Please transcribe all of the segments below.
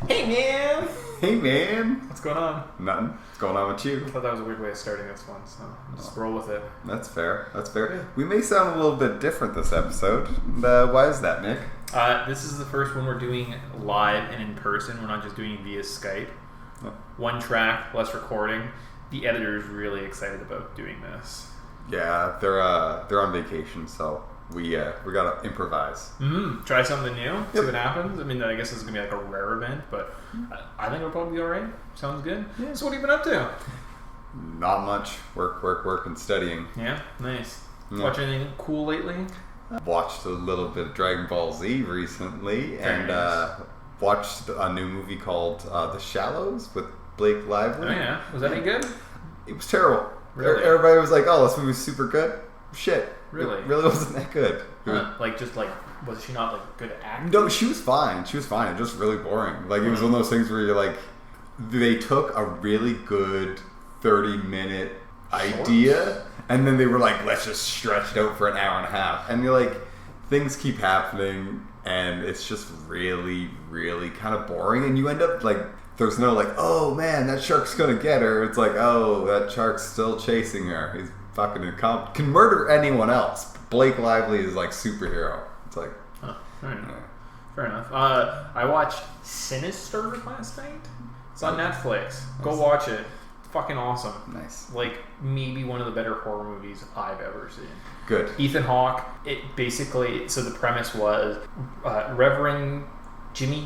Hey man! Hey man! What's going on? Nothing. What's going on with you? I thought that was a weird way of starting this one, so just roll with it. That's fair. That's fair. Yeah. We may sound a little bit different this episode. Why is that, Nick? This is the first one we're doing live and in person. We're not just doing it via Skype. Oh. One track, less recording. The editor is really excited about doing this. Yeah, they're on vacation, so we gotta improvise. Try something new. See Yep. what happens. I mean, I guess this is gonna be like a rare event, but I think it'll probably be all right. Sounds good. Yeah. So what have you been up to? Not much. Work, and studying. Yeah, nice. Yeah. Watch anything cool lately? Watched a little bit of Dragon Ball Z recently, Very and nice. watched a new movie called The Shallows with Blake Lively. Oh yeah, was that any good? It was terrible. Really? Everybody was like, "Oh, this movie's super good." Shit. Really? It really wasn't that good. It was- Was she not like good at acting? No, she was fine. She was fine. It was just really boring. Like, it was one of those things where you're like, they took a really good 30-minute idea, and then they were like, let's just stretch it out for an hour and a half. And you're like, things keep happening, and it's just really, really kind of boring. And you end up like, there's no like, oh man, that shark's gonna get her. It's like, oh, that shark's still chasing her. He's fucking can murder anyone else. Blake Lively is like superhero. It's like, Huh, fair enough. yeah. Fair enough. I watched Sinister last night. It's on Netflix. Go watch it. It's fucking awesome. Nice. Like maybe one of the better horror movies I've ever seen. Good. Ethan Hawke. It basically. So the premise was Reverend Jimmy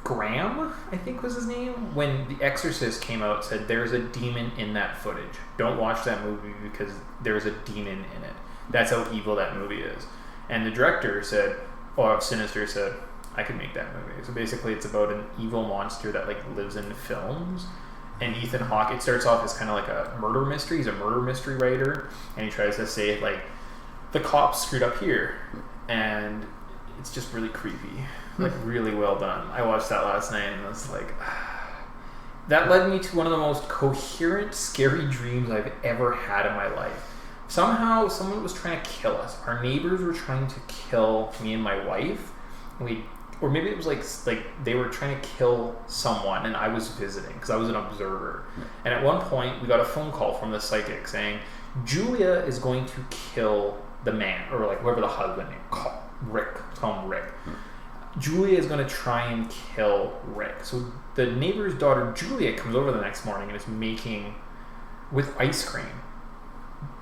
Graham, I think was his name. When The Exorcist came out, said there's a demon in that footage. Don't watch that movie because there's a demon in it. That's how evil that movie is. And the director said, or Sinister said, I could make that movie. So basically it's about an evil monster that like lives in films. And Ethan Hawke, it starts off as kind of like a murder mystery. He's a murder mystery writer. And he tries to say like, the cops screwed up here. And it's just really creepy. Like really well done. I watched that last night and I was like, that led me to one of the most coherent, scary dreams I've ever had in my life. Somehow, someone was trying to kill us. Our neighbors were trying to kill me and my wife. Or maybe it was like they were trying to kill someone, and I was visiting because I was an observer. And at one point, we got a phone call from the psychic saying, Julia is going to kill the man, or like whoever the husband is. Rick. Let's call him Rick. Julia is going to try and kill Rick. So the neighbor's daughter, Julia, comes over the next morning and is making with ice cream.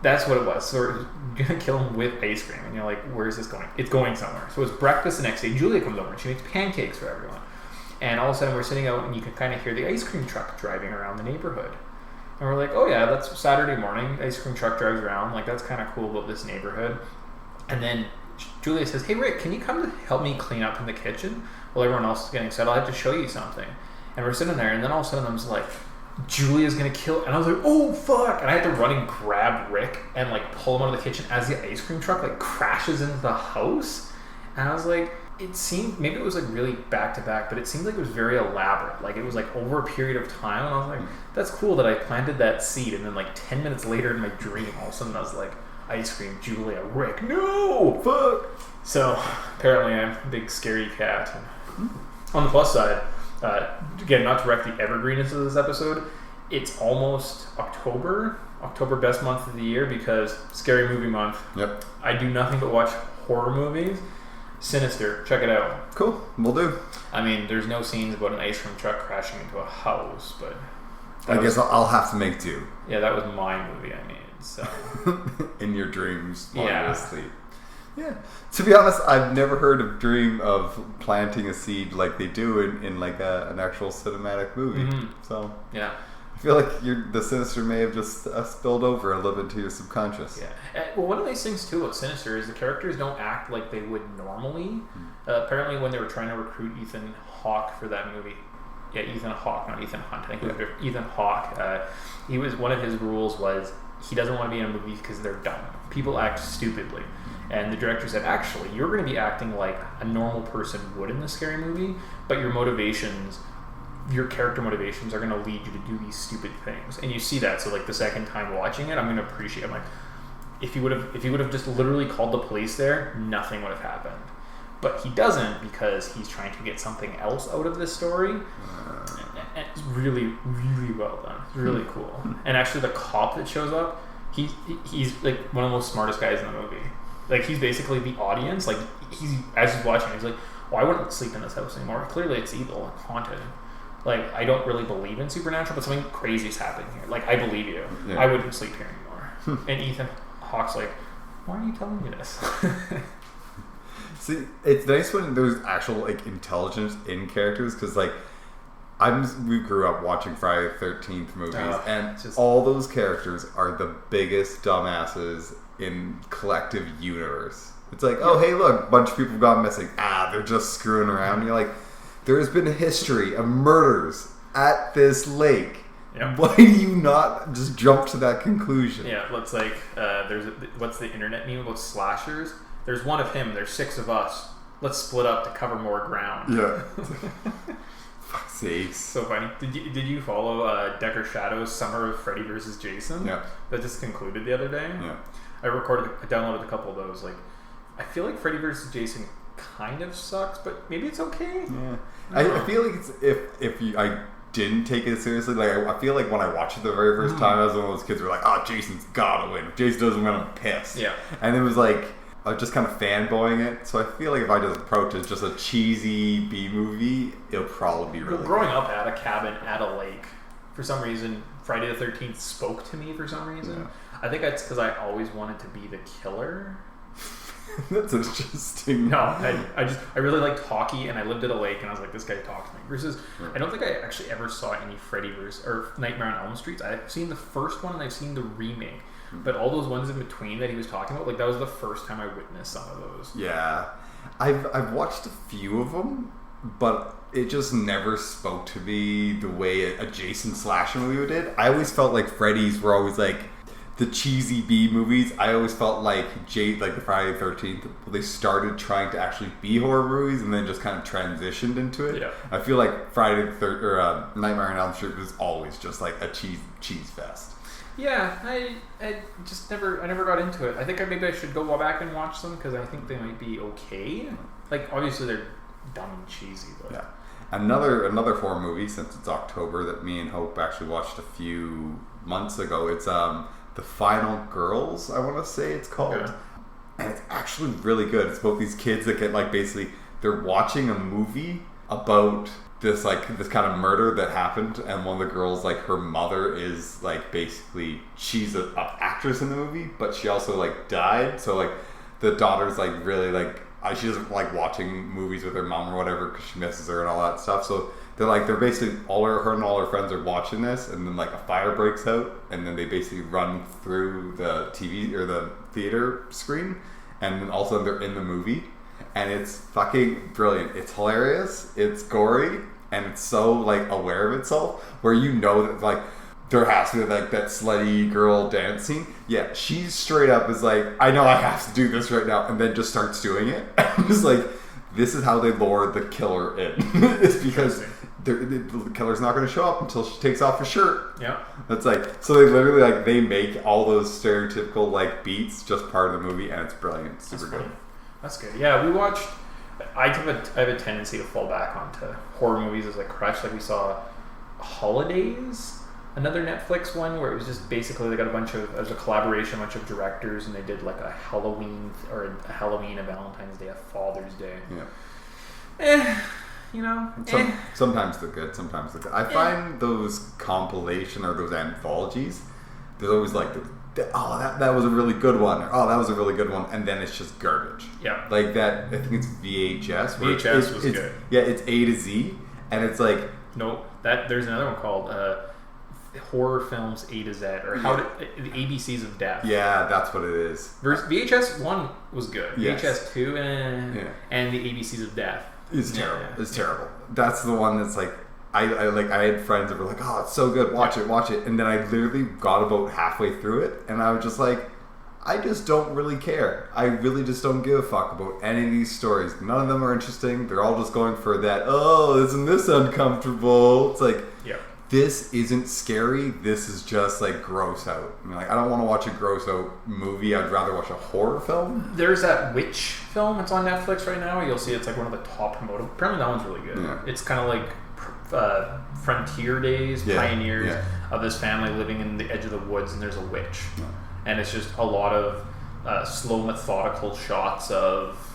That's what it was. So we're going to kill him with ice cream. And you're like, where's this going? It's going somewhere. So it's breakfast the next day. Julia comes over and she makes pancakes for everyone. And all of a sudden we're sitting out and you can kind of hear the ice cream truck driving around the neighborhood. And we're like, oh yeah, that's Saturday morning. Ice cream truck drives around. Like, that's kind of cool about this neighborhood. And then Julia says, hey Rick, can you come to help me clean up in the kitchen? While everyone else is getting settled, I have to show you something. And we're sitting there and then all of a sudden I was like, Julia's gonna kill, and I was like, oh fuck, and I had to run and grab Rick and like pull him out of the kitchen as the ice cream truck like crashes into the house. And I was like, it seemed, maybe it was like really back to back, but it seemed like it was very elaborate. Like it was like over a period of time, and I was like, that's cool that I planted that seed. And then like 10 minutes later in my dream, all of a sudden I was like, ice cream, Julia, Rick, no, fuck. So apparently I'm a big scary cat. And on the plus side, again, not to wreck the evergreenness of this episode, it's almost October best month of the year because scary movie month. Yep. I I do nothing but watch horror movies. Sinister, check it out. Cool. We'll do. I mean, there's no scenes about an ice cream truck crashing into a house, but I guess I'll have to make do. yeah, that was my movie I made. So In your dreams while Yeah. you're asleep. Yeah. To be honest, I've never heard of dream of planting a seed like they do in like an actual cinematic movie. Mhm. So yeah. I feel like the Sinister may have just spilled over a little bit into your subconscious. Yeah. Well, one of these things too about Sinister is the characters don't act like they would normally. Apparently, when they were trying to recruit Ethan Hawke for that movie, Ethan Hawke, not Ethan Hunt. I think it was Ethan Hawke. He was one of his rules was he doesn't want to be in a movie because they're dumb. People act stupidly. And the director said, actually, you're going to be acting like a normal person would in this scary movie, but your motivations, your character motivations are going to lead you to do these stupid things. And you see that. So like the second time watching it, I'm going to appreciate it. I'm like, if you would have just literally called the police there, nothing would have happened. but he doesn't because he's trying to get something else out of this story. And it's really, really well done. It's really cool. And actually, the cop that shows up, he's like one of the most smartest guys in the movie. Like, he's basically the audience. Like, as he's watching, he's like, "Well, I wouldn't sleep in this house anymore. Clearly, it's evil and haunted. Like, I don't really believe in supernatural, but something crazy is happening here. Like, I believe you. Yeah. I wouldn't sleep here anymore." And Ethan Hawke's like, "Why are you telling me this?" See, it's nice when there's actual like intelligence in characters, because like we grew up watching Friday the 13th movies, and all those characters are the biggest dumbasses in collective universe. It's like, oh, hey, look, a bunch of people got missing. They're just screwing around. And you're like, there has been a history of murders at this lake. Yep. Why do you not just jump to that conclusion? Yeah, looks like what's the internet meme about slashers? There's one of him, there's 6 of us. Let's split up to cover more ground. Yeah. Fuck's sakes. So funny. Did you follow Decker Shadow's Summer of Freddy vs. Jason? Yeah. That just concluded the other day? Yeah. I downloaded a couple of those. Like, I feel like Freddy vs. Jason kind of sucks, but maybe it's okay. Yeah. I feel like it's I didn't take it seriously. Like, I feel like when I watched it the very first time, I was one of those kids who were like, "Oh, Jason's gotta win. If Jason doesn't win, I'm pissed." Yeah. And it was like, I was just kind of fanboying it. So I feel like if I just approach it just a cheesy B movie, it'll probably be really growing up at a cabin at a lake, for some reason, Friday the 13th spoke to me for some reason. Yeah. I think that's because I always wanted to be the killer. That's interesting. No, I really liked hockey, and I lived at a lake, and I was like, this guy talks to me. Versus, I don't think I actually ever saw any Freddy or Nightmare on Elm Street. I've seen the first one, and I've seen the remake. But all those ones in between that he was talking about, like, that was the first time I witnessed some of those. Yeah. I've watched a few of them, but it just never spoke to me the way a Jason slasher movie did. I always felt like Freddy's were always like the cheesy B movies. I always felt like like the Friday the 13th, they started trying to actually be horror movies and then just kind of transitioned into it. Yeah. I feel like Friday the Nightmare on Elm Street was always just like a cheese fest. Yeah, I just never got into it. I think maybe I should go back and watch them because I think they might be okay. Like, obviously they're dumb and cheesy, but yeah. Another horror movie, since it's October, that me and Hope actually watched a few months ago. It's The Final Girls, I want to say it's called. Okay. And it's actually really good. It's about these kids that get like basically they're watching a movie about this kind of murder that happened, and one of the girls, like, her mother is like basically she's an actress in the movie, but she also like died. So like the daughter's like really like she doesn't like watching movies with her mom or whatever because she misses her and all that stuff. So they're basically her and all her friends are watching this, and then like a fire breaks out, and then they basically run through the TV or the theater screen, and then also they're in the movie. And it's fucking brilliant. It's hilarious. It's gory, and it's so like aware of itself. Where you know that like there has to be like that slutty girl dance scene. Yeah, she's straight up is like, I know I have to do this right now, and then just starts doing it. I'm just like, this is how they lure the killer in. It's because the killer's not going to show up until she takes off her shirt. Yeah, that's like, so they literally like they make all those stereotypical like beats just part of the movie, and it's brilliant. It's super good. That's good. Yeah, we watched. I have a tendency to fall back onto horror movies as a crutch. Like, we saw Holidays, another Netflix one where it was just basically they got it was a collaboration, a bunch of directors, and they did like a Halloween, a Valentine's Day, a Father's Day. Yeah. You know. Sometimes they're good. Sometimes they're good. I find those compilation or those anthologies, there's always like that was a really good one. Oh, that was a really good one. And then it's just garbage. Yeah. Like that, I think it's VHS. VHS was good. Yeah, it's A to Z. And it's like... No, there's another one called Horror Films A to Z. Or the ABCs of Death. Yeah, that's what it is. VHS 1 was good. Yes. VHS 2 and the ABCs of Death. It's terrible. Yeah. It's terrible. That's the one that's like... I had friends that were like, oh, it's so good, watch it. And then I literally got about halfway through it, and I was just like, I just don't really care. I really just don't give a fuck about any of these stories. None of them are interesting. They're all just going for that, oh, isn't this uncomfortable? It's like, this isn't scary. This is just like gross out. I mean, like, I don't want to watch a gross out movie. I'd rather watch a horror film. There's that witch film. It's on Netflix right now. You'll see it's like one of the top promoted. Apparently that one's really good. Yeah. It's kind of like frontier days, pioneers of this family living in the edge of the woods, and there's a witch. Yeah. And it's just a lot of slow, methodical shots of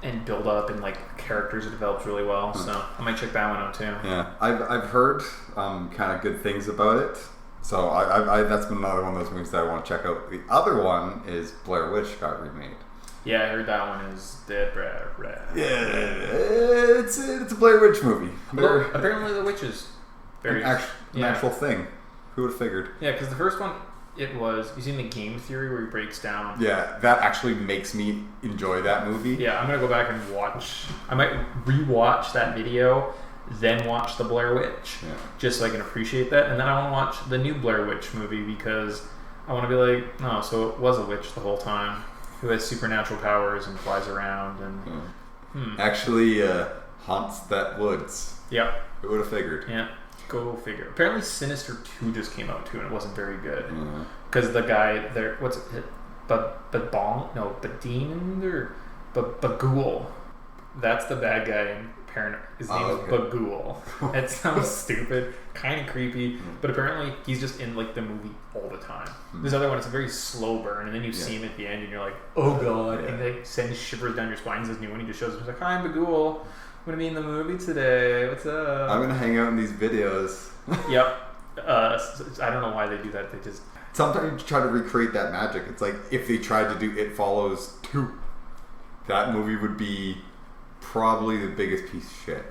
and build up, and like characters are developed really well. So I might check that one out too. Yeah, I've heard kind of good things about it. So I that's been another one of those movies that I want to check out. The other one is Blair Witch got remade. Yeah, I heard that one is dead. Yeah, it's a Blair Witch movie. Well, apparently the witch is very an actual thing. Who would have figured? Yeah, because the first one, it was, you seen the game theory where he breaks down? Yeah, that actually makes me enjoy that movie. Yeah, I'm gonna go back and watch. I might rewatch that video, then watch the Blair Witch, just so I can appreciate that, and then I want to watch the new Blair Witch movie because I want to be like, no, so it was a witch the whole time who has supernatural powers and flies around and actually haunts that woods. Yep. Who would have figured? Yeah. Go figure. Apparently Sinister 2 just came out too, and it wasn't very good. Because the guy there, what's it? Badeen or Bagul. That's the bad guy in Paranoid. His name is Bagul. It sounds stupid, kind of creepy, but apparently he's just in like the movie all the time. This other one, it's a very slow burn, and then you see him at the end, and you're like, oh god, and they send shivers down your spine. This new one, he just shows up, he's like, hi, I'm Bagul. I'm gonna be in the movie today. What's up? I'm gonna hang out in these videos. Yep. I don't know why they do that. They just sometimes try to recreate that magic. It's like if they tried to do It Follows 2, that movie would be probably the biggest piece of shit.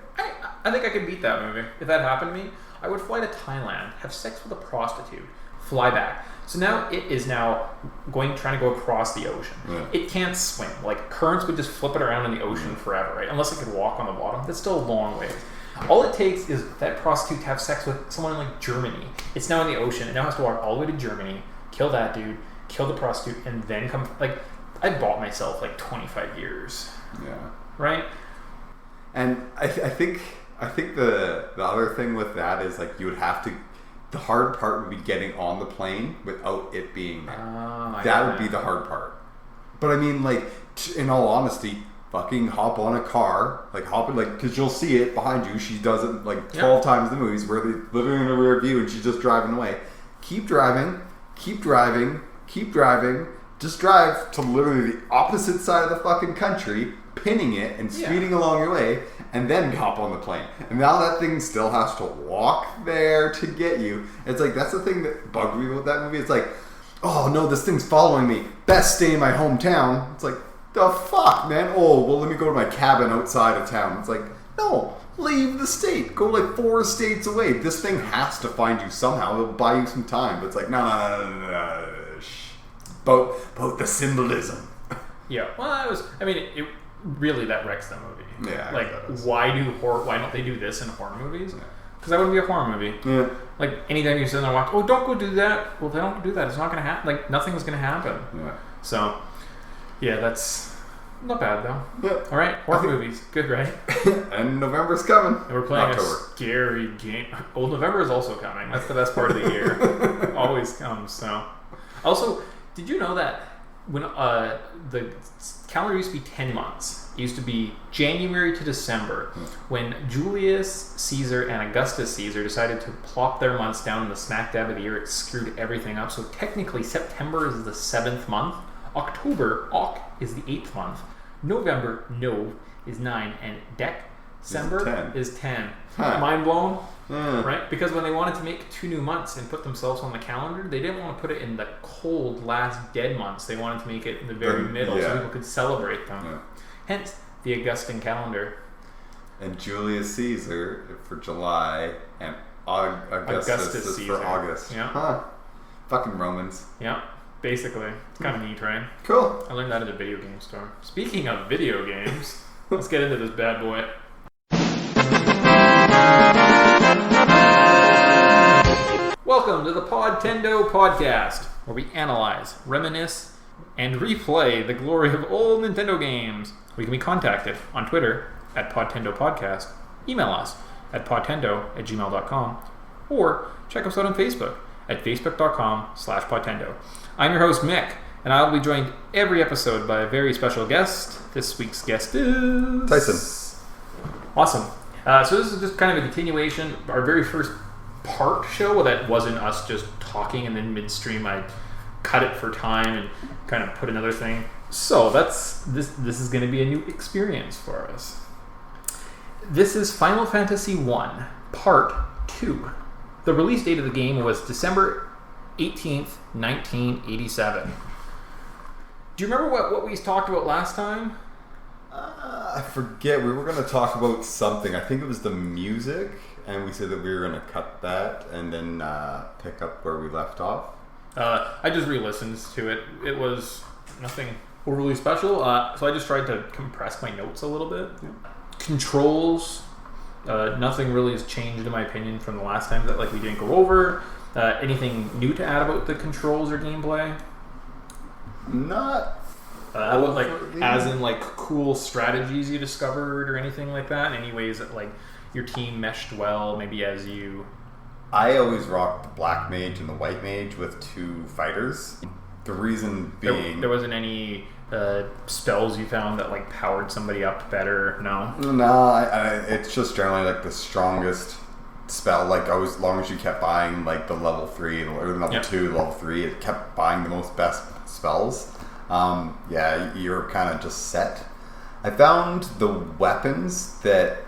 I think I could beat that movie. If that happened to me, I would fly to Thailand, have sex with a prostitute, fly back. So now it is now trying to go across the ocean. Yeah. It can't swim. Like currents would just flip it around in the ocean forever, right? Unless it could walk on the bottom. That's still a long ways. All it takes is that prostitute to have sex with someone in like Germany. It's now in the ocean. It now has to walk all the way to Germany, kill that dude, kill the prostitute, and then come. Like I bought myself like 25 years. Yeah. Right. And I think the other thing with that is like you would have to. The hard part would be getting on the plane without it being there. That would be the hard part. But I mean, like, in all honesty, fucking hop on a car, like hop in, like, because you'll see it behind you. She does it like 12 times in the movies where they're living in a rear view and she's just driving away. Keep driving. Just drive to literally the opposite side of the fucking country, pinning it and speeding along your way, and then hop on the plane. And now that thing still has to walk there to get you. It's like, that's the thing that bugged me about that movie. It's like, oh no, this thing's following me. Best stay in my hometown. It's like, the fuck, man? Oh, well, let me go to my cabin outside of town. It's like, no, leave the state. Go like 4 states away. This thing has to find you somehow. It'll buy you some time. But it's like, no. About the symbolism. Yeah. Well, it really that wrecks the movie. Yeah. Like, why don't they do this in horror movies? Because that wouldn't be a horror movie. Yeah. Like, anytime you sit there and watch, oh, don't go do that. Well, they don't do that. It's not going to happen. Like, nothing's going to happen. Yeah. So, yeah, that's not bad, though. Yeah. All right. Horror movies. Good, right? And November's coming. And we're playing a scary game. Well, November is also coming. That's the best part of the year. Always comes, so. Also, did you know that when the calendar used to be 10 months, it used to be January to December, when Julius Caesar and Augustus Caesar decided to plop their months down in the smack dab of the year, it screwed everything up. So technically September is the 7th month, October, is the 8th month, November, is 9, and December is 10. Huh. Mind blown? Right? Because when they wanted to make 2 new months and put themselves on the calendar, they didn't want to put it in the cold, last dead months. They wanted to make it in the very middle so people could celebrate them. Yeah. Hence, the Augustan calendar. And Julius Caesar for July, and Augustus is for August. Yeah. Huh. Fucking Romans. Yeah. Basically. It's kind of neat, right? Cool. I learned that at a video game store. Speaking of video games, let's get into this bad boy. Welcome to the Podtendo podcast, where we analyze, reminisce, and replay the glory of old Nintendo games. We can be contacted on Twitter at Podtendo Podcast, email us at podtendo@gmail.com, or check us out on Facebook at facebook.com/Podtendo. I'm your host, Mick, and I'll be joined every episode by a very special guest. This week's guest is... Tyson. Awesome. So this is just kind of a continuation, our very first part show that wasn't us just talking and then midstream I cut it for time and kind of put another thing. So this is going to be a new experience for us. This is Final Fantasy 1 Part 2. The release date of the game was December 18th, 1987. Do you remember what we talked about last time? I forget. We were going to talk about something. I think it was the music, and we said that we were going to cut that and then pick up where we left off. I just re-listened to it. It was nothing overly special, so I just tried to compress my notes a little bit. Yeah. Controls, nothing really has changed in my opinion from the last time that we didn't go over. Anything new to add about the controls or gameplay? Not. As in cool strategies you discovered or anything like that? Any ways that your team meshed well, maybe as you... I always rocked the black mage and the white mage with two fighters. The reason being... There wasn't any spells you found that powered somebody up better? No? No, it's just generally the strongest spell. As long as you kept buying the level 3 or the level 2, level 3, it kept buying the most best spells. You're kind of just set. I found the weapons that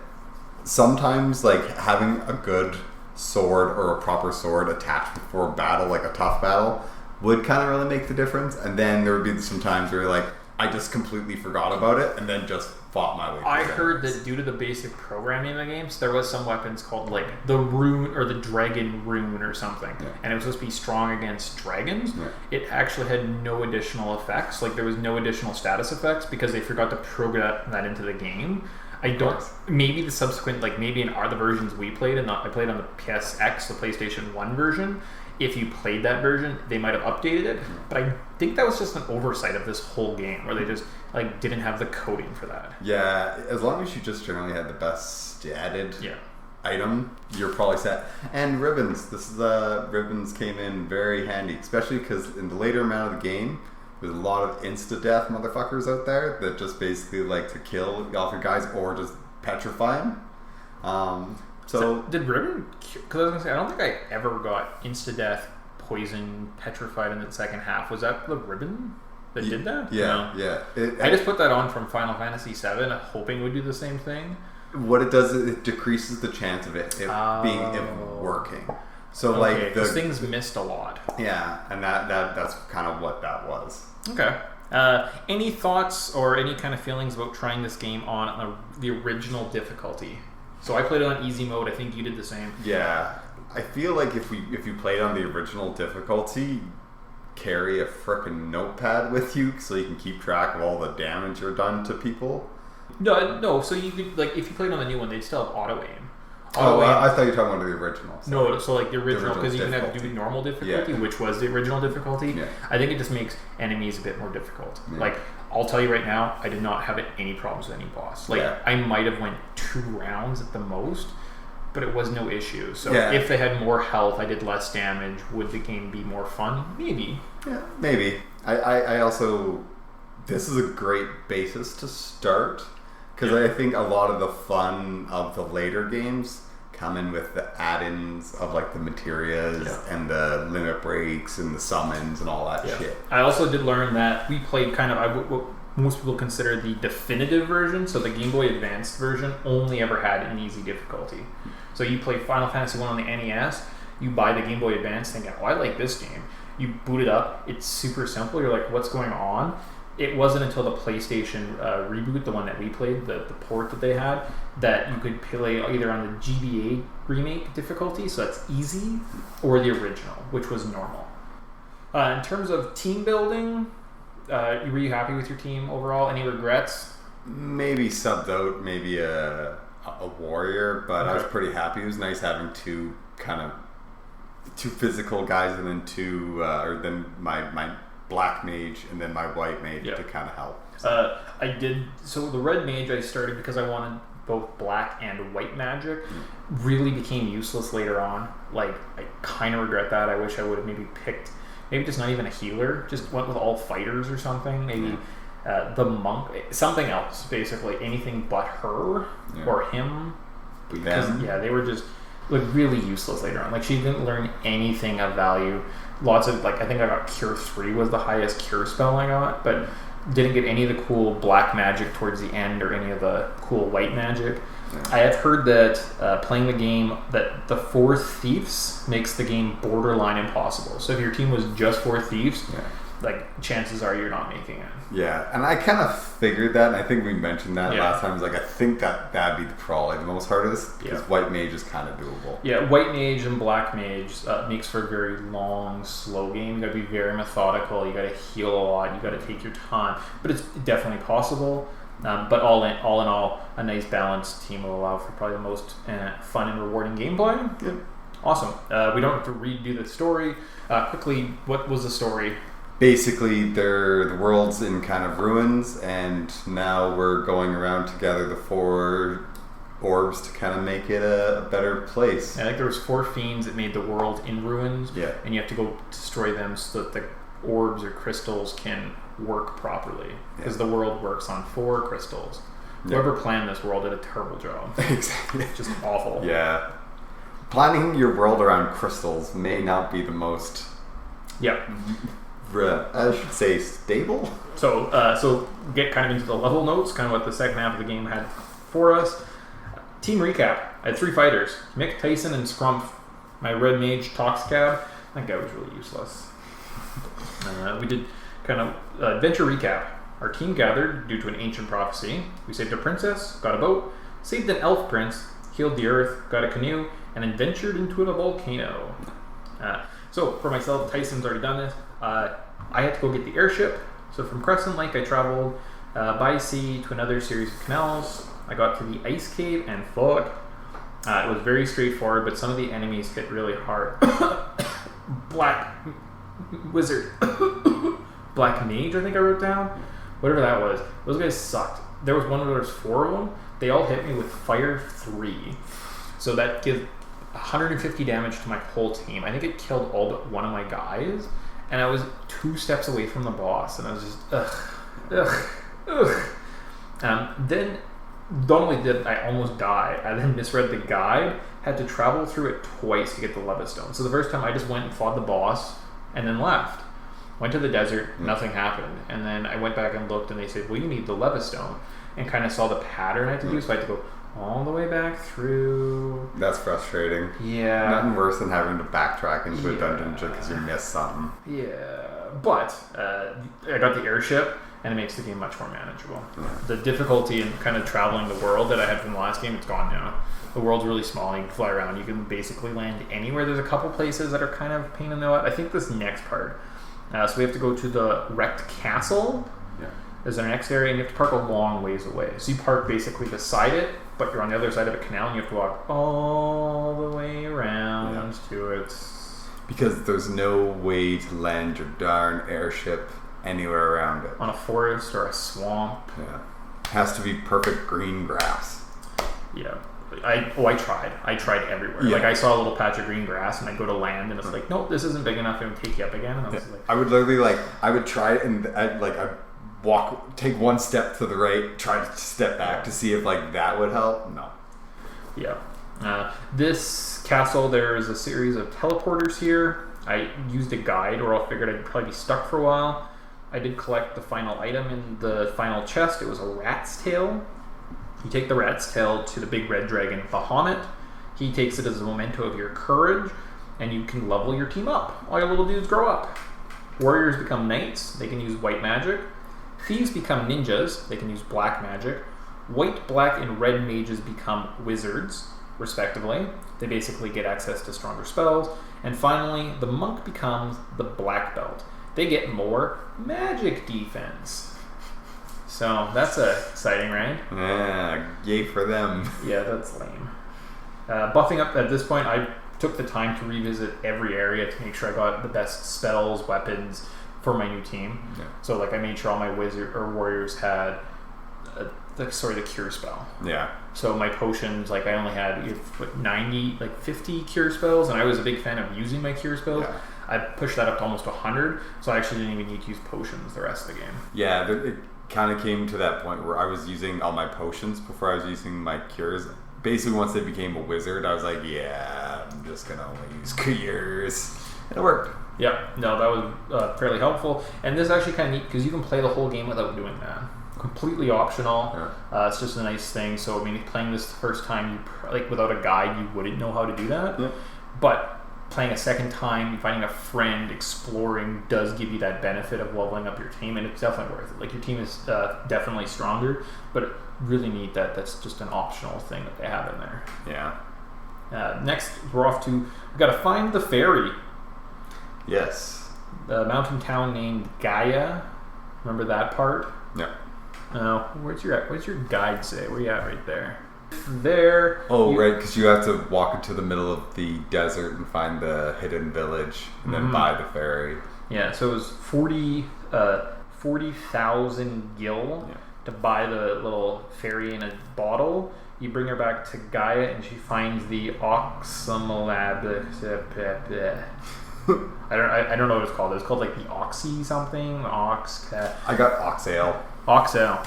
sometimes having a good sword or a proper sword attached before a battle, a tough battle, would kind of really make the difference. And then there would be some times where you're I just completely forgot about it and then just fought my way through. I heard that due to the basic programming of the games, there was some weapons called the rune or the dragon rune or something, and it was supposed to be strong against dragons. It actually had no additional effects. There was no additional status effects because they forgot to program that into the game. I don't. Maybe the subsequent, maybe in the versions we played, and I played on the PSX, the PlayStation 1 version. If you played that version, they might have updated it. But I think that was just an oversight of this whole game, where they just didn't have the coding for that. Yeah, as long as you just generally had the best statted item, you're probably set. And ribbons. Ribbons came in very handy, especially because in the later amount of the game, there's a lot of insta-death motherfuckers out there that just basically like to kill off your guys or just petrify them. So did ribbon? Because I was gonna say I don't think I ever got insta-death, poison, petrified in the second half. Was that the ribbon that did that? Yeah, no? Yeah. I just put that on from Final Fantasy VII, hoping it would do the same thing. What it does is it decreases the chance of it being working. So those things missed a lot. Yeah, and that's kind of what that was. Okay. Any thoughts or any kind of feelings about trying this game on the original difficulty? So I played it on easy mode. I think you did the same. Yeah, I feel if you played on the original difficulty, carry a frickin' notepad with you so you can keep track of all the damage you're done to people. No. So you could if you played on the new one, they'd still have auto aim. I thought you were talking about the original. So. No, so the original, because you can have do normal difficulty, which was the original difficulty. Yeah. I think it just makes enemies a bit more difficult. Yeah. I'll tell you right now, I did not have any problems with any boss. I might have went 2 rounds at the most, but it was no issue. So if they had more health, I did less damage. Would the game be more fun? Maybe. Yeah, maybe. I also, this is a great basis to start, because I think a lot of the fun of the later games come in with the add-ins of the materias and the limit breaks and the summons and all that shit. I also did learn that we played kind of what most people consider the definitive version. So the Game Boy Advanced version only ever had an easy difficulty. So you play Final Fantasy 1 on the NES, you buy the Game Boy Advance thinking, I like this game. You boot it up, it's super simple. You're like, what's going on? It wasn't until the PlayStation reboot, the one that we played, the port that they had, that you could play either on the GBA remake difficulty, so that's easy, or the original, which was normal. In terms of team building, were you happy with your team overall? Any regrets? Maybe subbed out, maybe a warrior, but I was pretty happy. It was nice having two physical guys and then my black mage and then my white mage to kind of help. I did. So the red mage I started because I wanted both black and white magic really became useless later on. Like, I kind of regret that. I wish I would have maybe picked, maybe just not even a healer, just went with all fighters or something. Maybe the monk, something else, basically. Anything but her or him. Because, they were just like really useless later on. Like, she didn't learn anything of value. Lots of, like, I think I got Cure 3 was the highest Cure spell I got, but didn't get any of the cool black magic towards the end or any of the cool white magic. I have heard that playing the game, that the 4 thieves makes the game borderline impossible. So if your team was just 4 thieves, like, chances are you're not making it. Yeah, and I kind of figured that, and I think we mentioned that last time. I was like, I think that'd be probably the most hardest, because white mage is kind of doable. Yeah, white mage and black mage makes for a very long, slow game. You gotta be very methodical, you gotta heal a lot, you gotta take your time. But it's definitely possible. But all in all, a nice balanced team will allow for probably the most fun and rewarding gameplay. Yeah. Awesome. We don't have to redo the story. Quickly, what was the story? Basically, the world's in kind of ruins, and now we're going around to gather the 4 orbs to kind of make it a better place. I think there was 4 fiends that made the world in ruins, and you have to go destroy them so that the orbs or crystals can work properly, because the world works on 4 crystals. Whoever planned this world did a terrible job. Exactly. Just awful. Yeah. Planning your world around crystals may not be the most... I should say stable. So get kind of into the level notes, kind of what the second half of the game had for us. Team recap. I had 3 fighters: Mick, Tyson, and Scrumph. My red mage Toxcab. That guy was really useless. We did kind of adventure recap. Our team gathered due to an ancient prophecy. We saved a princess, got a boat, saved an elf prince, healed the earth, got a canoe, and then ventured into a volcano. So for myself, Tyson's already done this. I had to go get the airship. So from Crescent Lake, I traveled by sea to another series of canals. I got to the ice cave, and fuck, it was very straightforward, but some of the enemies hit really hard. Black wizard, black mage, I think I wrote down. Whatever that was. Those guys sucked. There was one where there was 4 of them. They all hit me with fire 3. So that gives 150 damage to my whole team. I think it killed all but one of my guys. And I was 2 steps away from the boss, and I was just, then, not only did I almost die, I then misread the guide, had to travel through it twice to get the Levistone. So the first time I just went and fought the boss, and then left. Went to the desert, nothing happened. And then I went back and looked, and they said, well, you need the Levistone. And kind of saw the pattern I had to do, so I had to go all the way back through. That's frustrating. Yeah. Nothing worse than having to backtrack into a dungeon just because you missed something. Yeah. But I got the airship, and it makes the game much more manageable. Yeah. The difficulty in kind of traveling the world that I had from the last game, it's gone now. The world's really small. You can fly around. You can basically land anywhere. There's a couple places that are kind of pain in the butt. I think this next part. So we have to go to the wrecked castle. Yeah. Is our next area, and you have to park a long ways away. So you park basically beside it, but you're on the other side of a canal, and you have to walk all the way around to it. Because there's no way to land your darn airship anywhere around it. On a forest or a swamp. Yeah. It has to be perfect green grass. Yeah. I tried. I tried everywhere. Yeah. Like, I saw a little patch of green grass, and I go to land, and it's like, nope, this isn't big enough. It would take you up again. And I was like, I would literally, I would try it, and I'd take 1 step to the right, try to step back to see if, that would help. No. Yeah. This castle, there's a series of teleporters here. I used a guide, or I figured I'd probably be stuck for a while. I did collect the final item in the final chest. It was a rat's tail. You take the rat's tail to the big red dragon Bahamut. He takes it as a memento of your courage, and you can level your team up. All your little dudes grow up. Warriors become knights. They can use white magic. Thieves become ninjas. They can use black magic. White, black, and red mages become wizards, respectively. They basically get access to stronger spells. And finally, the monk becomes the black belt. They get more magic defense. So that's exciting, right? Yeah, yay for them. Yeah, that's lame. Buffing up at this point, I took the time to revisit every area to make sure I got the best spells, weapons for my new team. Yeah. So I made sure all my wizard or warriors had the cure spell. Yeah. So my potions, like I only had 90, like 50 cure spells, and I was a big fan of using my cure spells. Yeah. I pushed that up to almost 100, so I actually didn't even need to use potions the rest of the game. Yeah, it kind of came to that point where I was using all my potions before I was using my cures. Basically, once I became a wizard, I was like, yeah, I'm just going to only use cures. And it worked. Yeah, no, that was fairly helpful. And this is actually kind of neat because you can play the whole game without doing that. Completely optional. Yeah. It's just a nice thing. So, I mean, playing this the first time, like without a guide, you wouldn't know how to do that. Yeah. But playing a second time, finding a friend, exploring does give you that benefit of leveling up your team, and it's definitely worth it. Like your team is definitely stronger, but really neat that that's just an optional thing that they have in there. Yeah. Next, we're off to, we've got to find the ferry. Yes. The mountain town named Gaia. Remember that part? Yeah. What's your guide say? Where you at right there? There. Right, because you have to walk into the middle of the desert and find the hidden village and then buy the ferry. Yeah, so it was 40,000 gil to buy the little ferry in a bottle. You bring her back to Gaia and she finds the Oxamalab. I don't know what it's called. It's called like the Oxy something. I got Oxale. Oxale.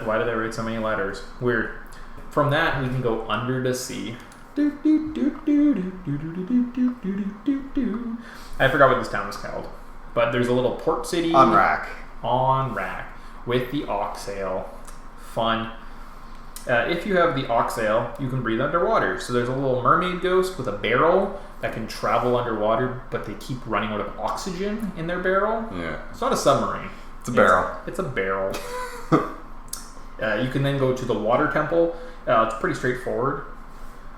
Why did I write so many letters? Weird. From that, we can go under the sea. I forgot what this town was called. But there's a little port city. On Rack. With the Oxale. Fun. If you have the Oxale, you can breathe underwater. So there's a little mermaid ghost with a barrel that can travel underwater, but they keep running out of oxygen in their barrel. Yeah. It's not a submarine. It's a barrel. It's a barrel. You can then go to the water temple. It's pretty straightforward.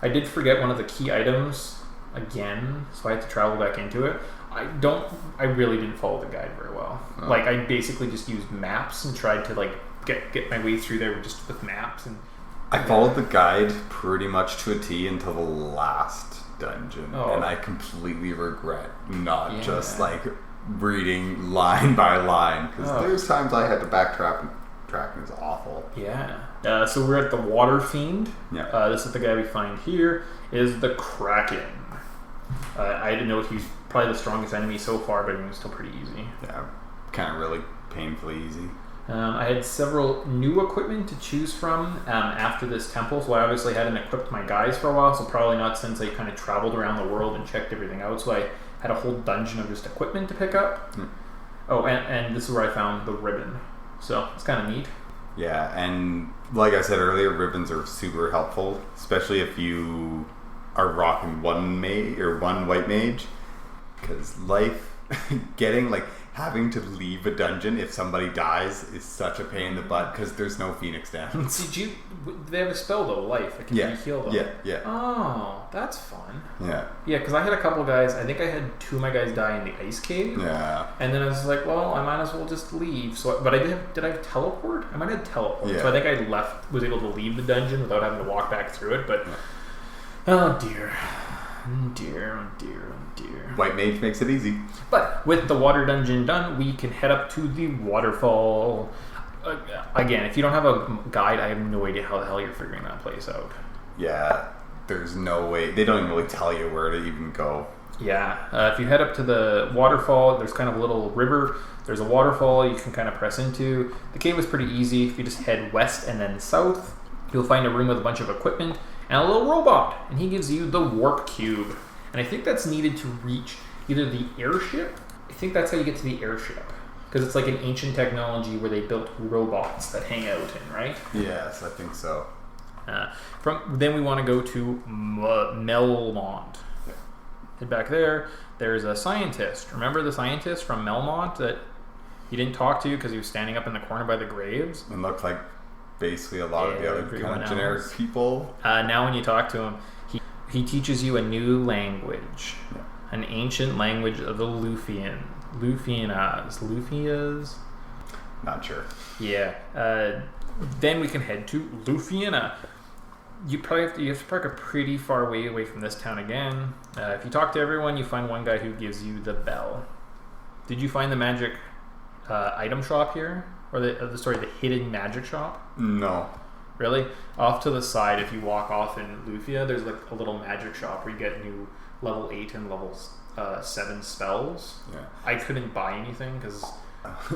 I did forget one of the key items again, so I had to travel back into it. I really didn't follow the guide very well. Oh. Like I basically just used maps and tried to like get my way through there just with maps. And I followed the guide pretty much to a T until the last dungeon, and I completely regret not just like reading line by line because there's times I had to backtrack. Tracking is awful. Yeah. So we're at the Water Fiend. Yeah. This is the guy we find here. Is the Kraken. I didn't know he's probably the strongest enemy so far, but he was still pretty easy. Yeah. Kind of really painfully easy. I had several new equipment to choose from after this temple, so I obviously hadn't equipped my guys for a while, so probably not since I kind of traveled around the world and checked everything out, so I had a whole dungeon of just equipment to pick up. Oh, and this is where I found the ribbon. So it's kind of neat. Yeah, and like I said earlier, ribbons are super helpful, especially if you are rocking one white mage, because having to leave a dungeon if somebody dies is such a pain in the butt because there's no Phoenix dance. They have a spell though, life. It can heal them. Yeah. Oh, that's fun. Yeah. Yeah, because I had a couple guys. I think I had 2 of my guys die in the ice cave. Yeah. And then I was like, well, I might as well just leave. But did I have teleport? I might have teleport. Yeah. So I think I was able to leave the dungeon without having to walk back through it. But oh dear. White mage makes it easy. But with the water dungeon done, we can head up to the waterfall. Again, if you don't have a guide, I have no idea how the hell you're figuring that place out. Yeah, there's no way. They don't even really tell you where to even go. Yeah, if you head up to the waterfall, there's kind of a little river. There's a waterfall you can kind of press into. The cave is pretty easy. If you just head west and then south, you'll find a room with a bunch of equipment and a little robot, and he gives you the warp cube. And I think that's needed to reach either the airship. I think that's how you get to the airship, because it's like an ancient technology where they built robots that hang out in, right? Yes, I think so. Then we want to go to Melmont. Head back there. There's a scientist. Remember the scientist from Melmont that you didn't talk to because he was standing up in the corner by the graves? And looked like basically a lot of the other kind of generic people. Now when you talk to him, he teaches you a new language. Yeah. An ancient language of the Lufians. Not sure. Yeah. Then we can head to Lufiana. You have to park a pretty far way away from this town again. If you talk to everyone, you find one guy who gives you the bell. Did you find the magic item shop here? Or the hidden magic shop? No. Really? Off to the side, if you walk off in Lufia, there's like a little magic shop where you get new level 8 and level 7 spells. Yeah. I couldn't buy anything because...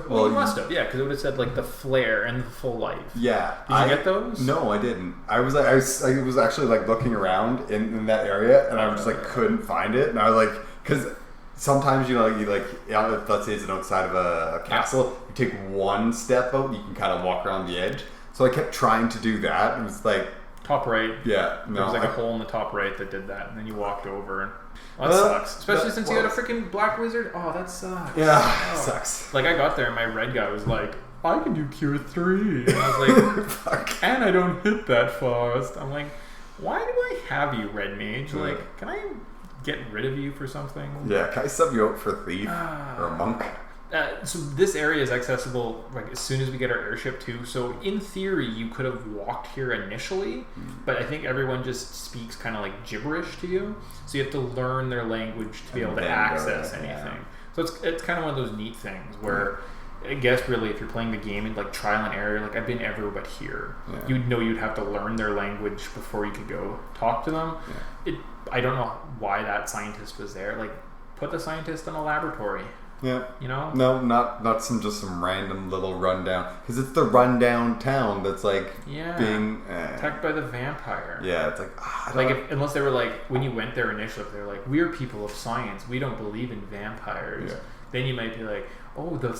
Well, you must have, yeah, because it would have said like the flare and the full life. Yeah. Did you get those? No, I didn't. I was actually like looking around in that area, and I was just like couldn't find it, and I was like, because sometimes let's say it's outside of a castle, you take one step out, you can kind of walk around the edge. So I kept trying to do that, and it was like top right. Yeah, no, there was like a hole in the top right that did that, and then you walked over. And that sucks. Especially since you had a freaking black wizard. Oh, that sucks. Yeah, sucks. Like I got there and my red guy was like, I can do cure 3. And I was like, fuck. And I don't hit that fast. I'm like, why do I have you, red mage? Like, can I get rid of you for something? Yeah, can I sub you out for a thief or a monk? So this area is accessible like as soon as we get our airship too. So in theory, you could have walked here initially, but I think everyone just speaks kind of like gibberish to you. So you have to learn their language to be able to access anything. Yeah. So it's kind of one of those neat things where I guess really if you're playing the game in like trial and error, like I've been everywhere but here, you'd know you'd have to learn their language before you could go talk to them. Yeah. I don't know why that scientist was there. Like put the scientist in a laboratory. Yeah. You know? No, not some random little rundown. Because it's the rundown town that's like being attacked by the vampire. Yeah, it's like unless they were like when you went there initially, they were like, we're people of science. We don't believe in vampires. Yeah. Then you might be like, oh, the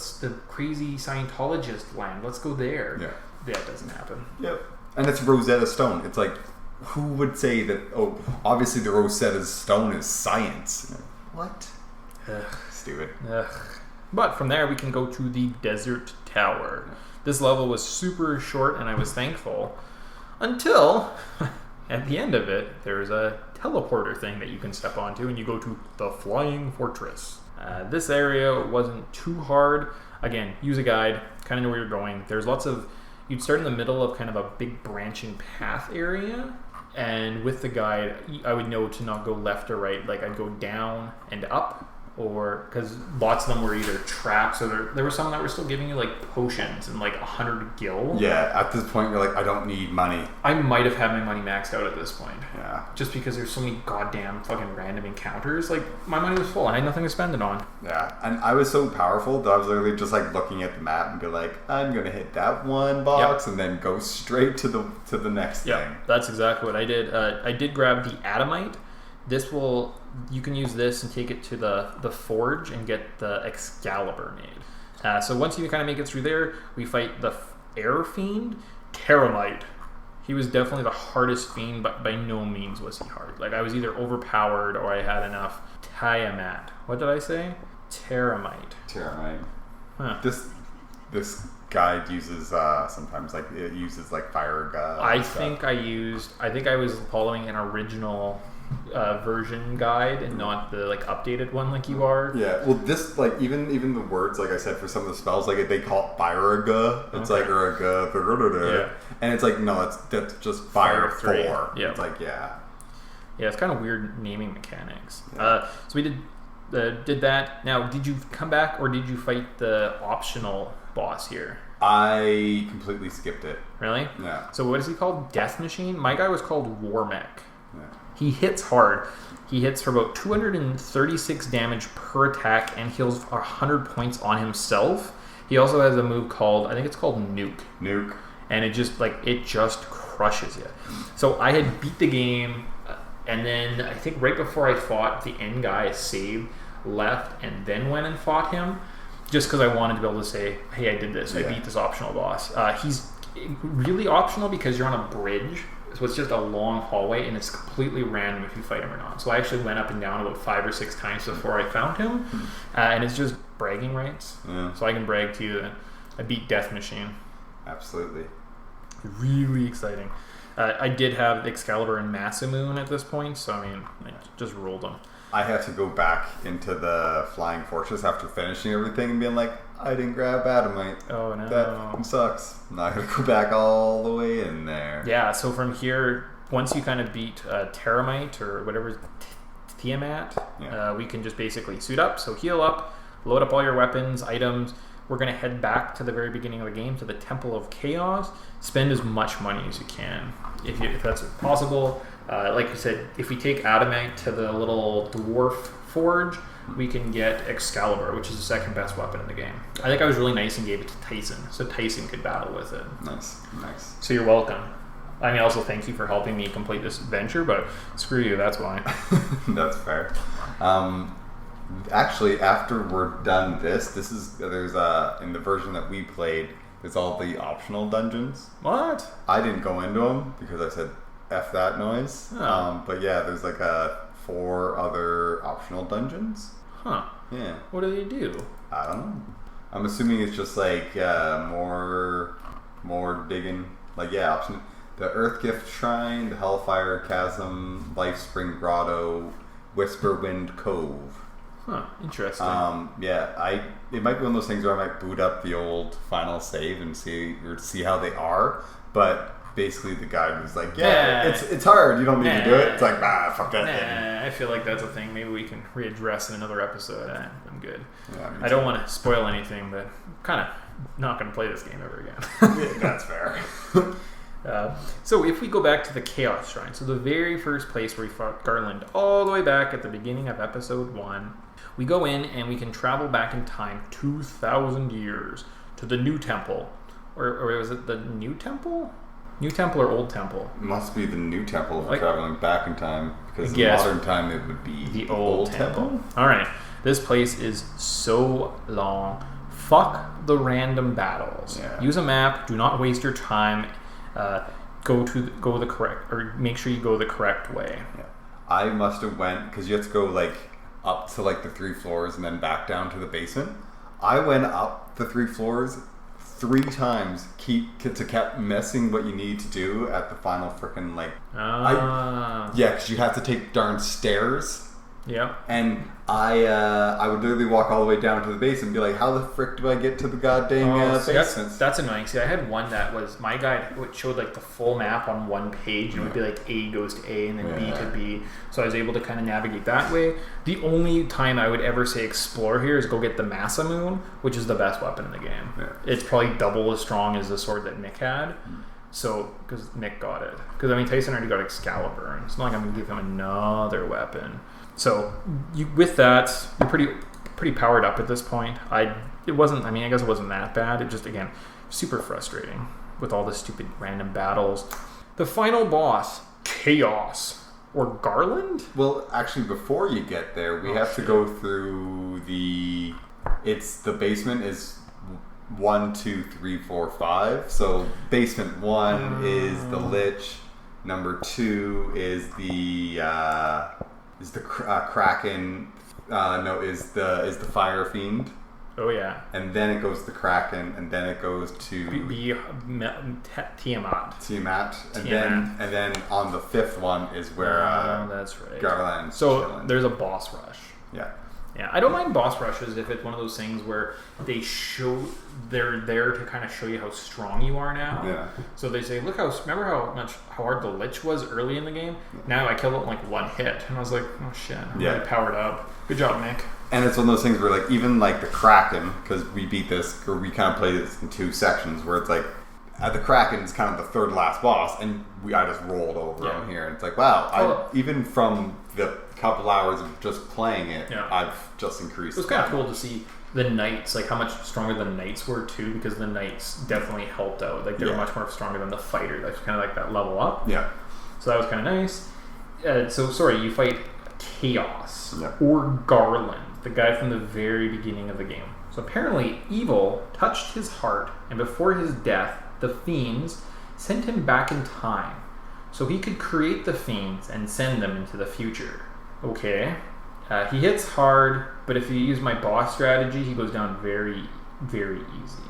crazy Scientologist land. Let's go there. Yeah. That doesn't happen. Yep. And it's Rosetta Stone. It's like, who would say that? Oh, obviously the Rosetta Stone is science. What? Ugh. Stupid. Ugh. But from there we can go to the Desert Tower. This level was super short and I was thankful until at the end of it there's a teleporter thing that you can step onto and you go to the Flying Fortress. This area wasn't too hard. Again, use a guide, kind of know where you're going. There's lots of, you'd start in the middle of kind of a big branching path area, and with the guide I would know to not go left or right. Like I'd go down and up, or because lots of them were either traps, or there were some that were still giving you like potions and like 100 gil. Yeah, at this point you're like, I don't need money. I might have had my money maxed out at this point. Yeah. Just because there's so many goddamn fucking random encounters. Like my money was full. I had nothing to spend it on. Yeah, and I was so powerful that I was literally just like looking at the map and be like, I'm gonna hit that one box and then go straight to the next thing. That's exactly what I did. I did grab the Adamite. You can use this and take it to the forge and get the Excalibur made. So once you kind of make it through there, we fight the Air Fiend, Terramite. He was definitely the hardest fiend, but by no means was he hard. Like I was either overpowered or I had enough Tiamat. What did I say? Terramite. Huh. This guide uses sometimes like it uses like fire gun. I think I was following an original version guide and not the like updated one like you are. Yeah, well this like even the words like I said for some of the spells like they call it Fire-a-ga. It's like and it's like no, that's just Fire 4. Yeah, it's like yeah, it's kind of weird naming mechanics. So we did that. Now, did you come back or did you fight the optional boss here? I completely skipped it. Really? Yeah. So what is he called? Death Machine? My guy was called War Mech. Yeah. He hits hard. He hits for about 236 damage per attack and heals 100 points on himself. He also has a move called, I think it's called Nuke. And it just crushes you. So I had beat the game, and then I think right before I fought the end guy, I saved, left, and then went and fought him. Just because I wanted to be able to say, hey, I did this. I beat this optional boss. He's really optional because you're on a bridge. So it's just a long hallway, and it's completely random if you fight him or not. So I actually went up and down about 5 or 6 times before I found him. And it's just bragging rights. Yeah. So I can brag to you that I beat Death Machine. Absolutely. Really exciting. I did have Excalibur and Masamune at this point, so I mean, I just rolled them. I had to go back into the Flying Fortress after finishing everything and being like, I didn't grab Adamite. Oh no. That sucks. Now I gotta go back all the way in there. Yeah, so from here, once you kind of beat Terramite or whatever, Tiamat, we can just basically suit up, so heal up, load up all your weapons, items, we're going to head back to the very beginning of the game, to the Temple of Chaos. Spend as much money as you can, if that's possible. Like you said, if we take Adamant to the little dwarf forge, we can get Excalibur, which is the second best weapon in the game. I think I was really nice and gave it to Tyson, so Tyson could battle with it. Nice. So you're welcome. I mean, also thank you for helping me complete this adventure, but screw you, that's why. That's fair. Actually, after we're done there's in the version that we played, there's all the optional dungeons. What? I didn't go into them because I said F that noise. Oh. But yeah, there's like 4 other optional dungeons. Huh. Yeah. What do they do? I don't know. I'm assuming it's just like more digging. Like, yeah, option. The Earthgift Shrine, the Hellfire Chasm, Lifespring Grotto, Whisperwind Cove. Huh, interesting. Yeah, it might be one of those things where I might boot up the old final save and see how they are, but basically the guide was like, it's hard, you don't need to do it. It's like, fuck that. I feel like that's a thing maybe we can readdress in another episode. I'm good. Yeah, I don't want to spoil anything, but I'm kind of not going to play this game ever again. Yeah, that's fair. So if we go back to the Chaos Shrine, so the very first place where we fought Garland, all the way back at the beginning of episode 1, we go in and we can travel back in time 2,000 years to the New Temple. Or was it the New Temple? New Temple or Old Temple? It must be the New Temple if we're traveling back in time, because in modern time it would be the Old Temple. Alright, this place is so long. Fuck the random battles. Yeah. Use a map, do not waste your time. Go the correct, or make sure you go the correct way. Yeah. I must have went, because you have to go like up to like the 3 floors and then back down to the basement. I went up the 3 floors 3 times, kept missing what you need to do at the final frickin' like. Yeah, because you have to take darn stairs. Yeah. And I would literally walk all the way down to the base and be like, how the frick do I get to the goddamn basement? That's annoying. See, I had one that was, my guide showed like the full map on one page, and it would be like A goes to A and then B to B. So I was able to kind of navigate that way. The only time I would ever say explore here is go get the Massa Moon, which is the best weapon in the game. Yeah. It's probably double as strong as the sword that Nick had. So, because Nick got it. Because, I mean, Tyson already got Excalibur, and it's not like I'm going to give him another weapon. So, with that, you're pretty powered up at this point. I guess it wasn't that bad. It just, again, super frustrating with all the stupid random battles. The final boss, Chaos, or Garland? Well, actually, before you get there, we have to go through the basement is 1, 2, 3, 4, 5. So basement 1 is the Lich. Number 2 is the Kraken. Is the Fire Fiend. Oh yeah. And then it goes to Kraken, and then it goes to Tiamat. And then on the 5th one is where that's right. Garland's chilling. There's a boss rush. Yeah. Yeah, I don't mind boss rushes if it's one of those things where they're there to kind of show you how strong you are now. Yeah. So they say, remember how hard the Lich was early in the game? Now I killed it in like 1 hit, and I was like, oh shit, I'm really powered up. Good job, Nick. And it's one of those things where like even like the Kraken, because we beat this, or we kind of played this in 2 sections, where it's like the Kraken is kind of the 3rd last boss, and I just rolled over him here, and it's like, wow, even from the couple hours of just playing it, I've just increased. It was kind of cool to see the Knights, like how much stronger the Knights were too, because the Knights definitely helped out. Like they were much more stronger than the fighter. That's kind of like that level up. Yeah. So that was kind of nice. You fight Chaos or Garland, the guy from the very beginning of the game. So apparently evil touched his heart, and before his death, the fiends sent him back in time so he could create the fiends and send them into the future. Okay. He hits hard, but if you use my boss strategy, he goes down very, very easy.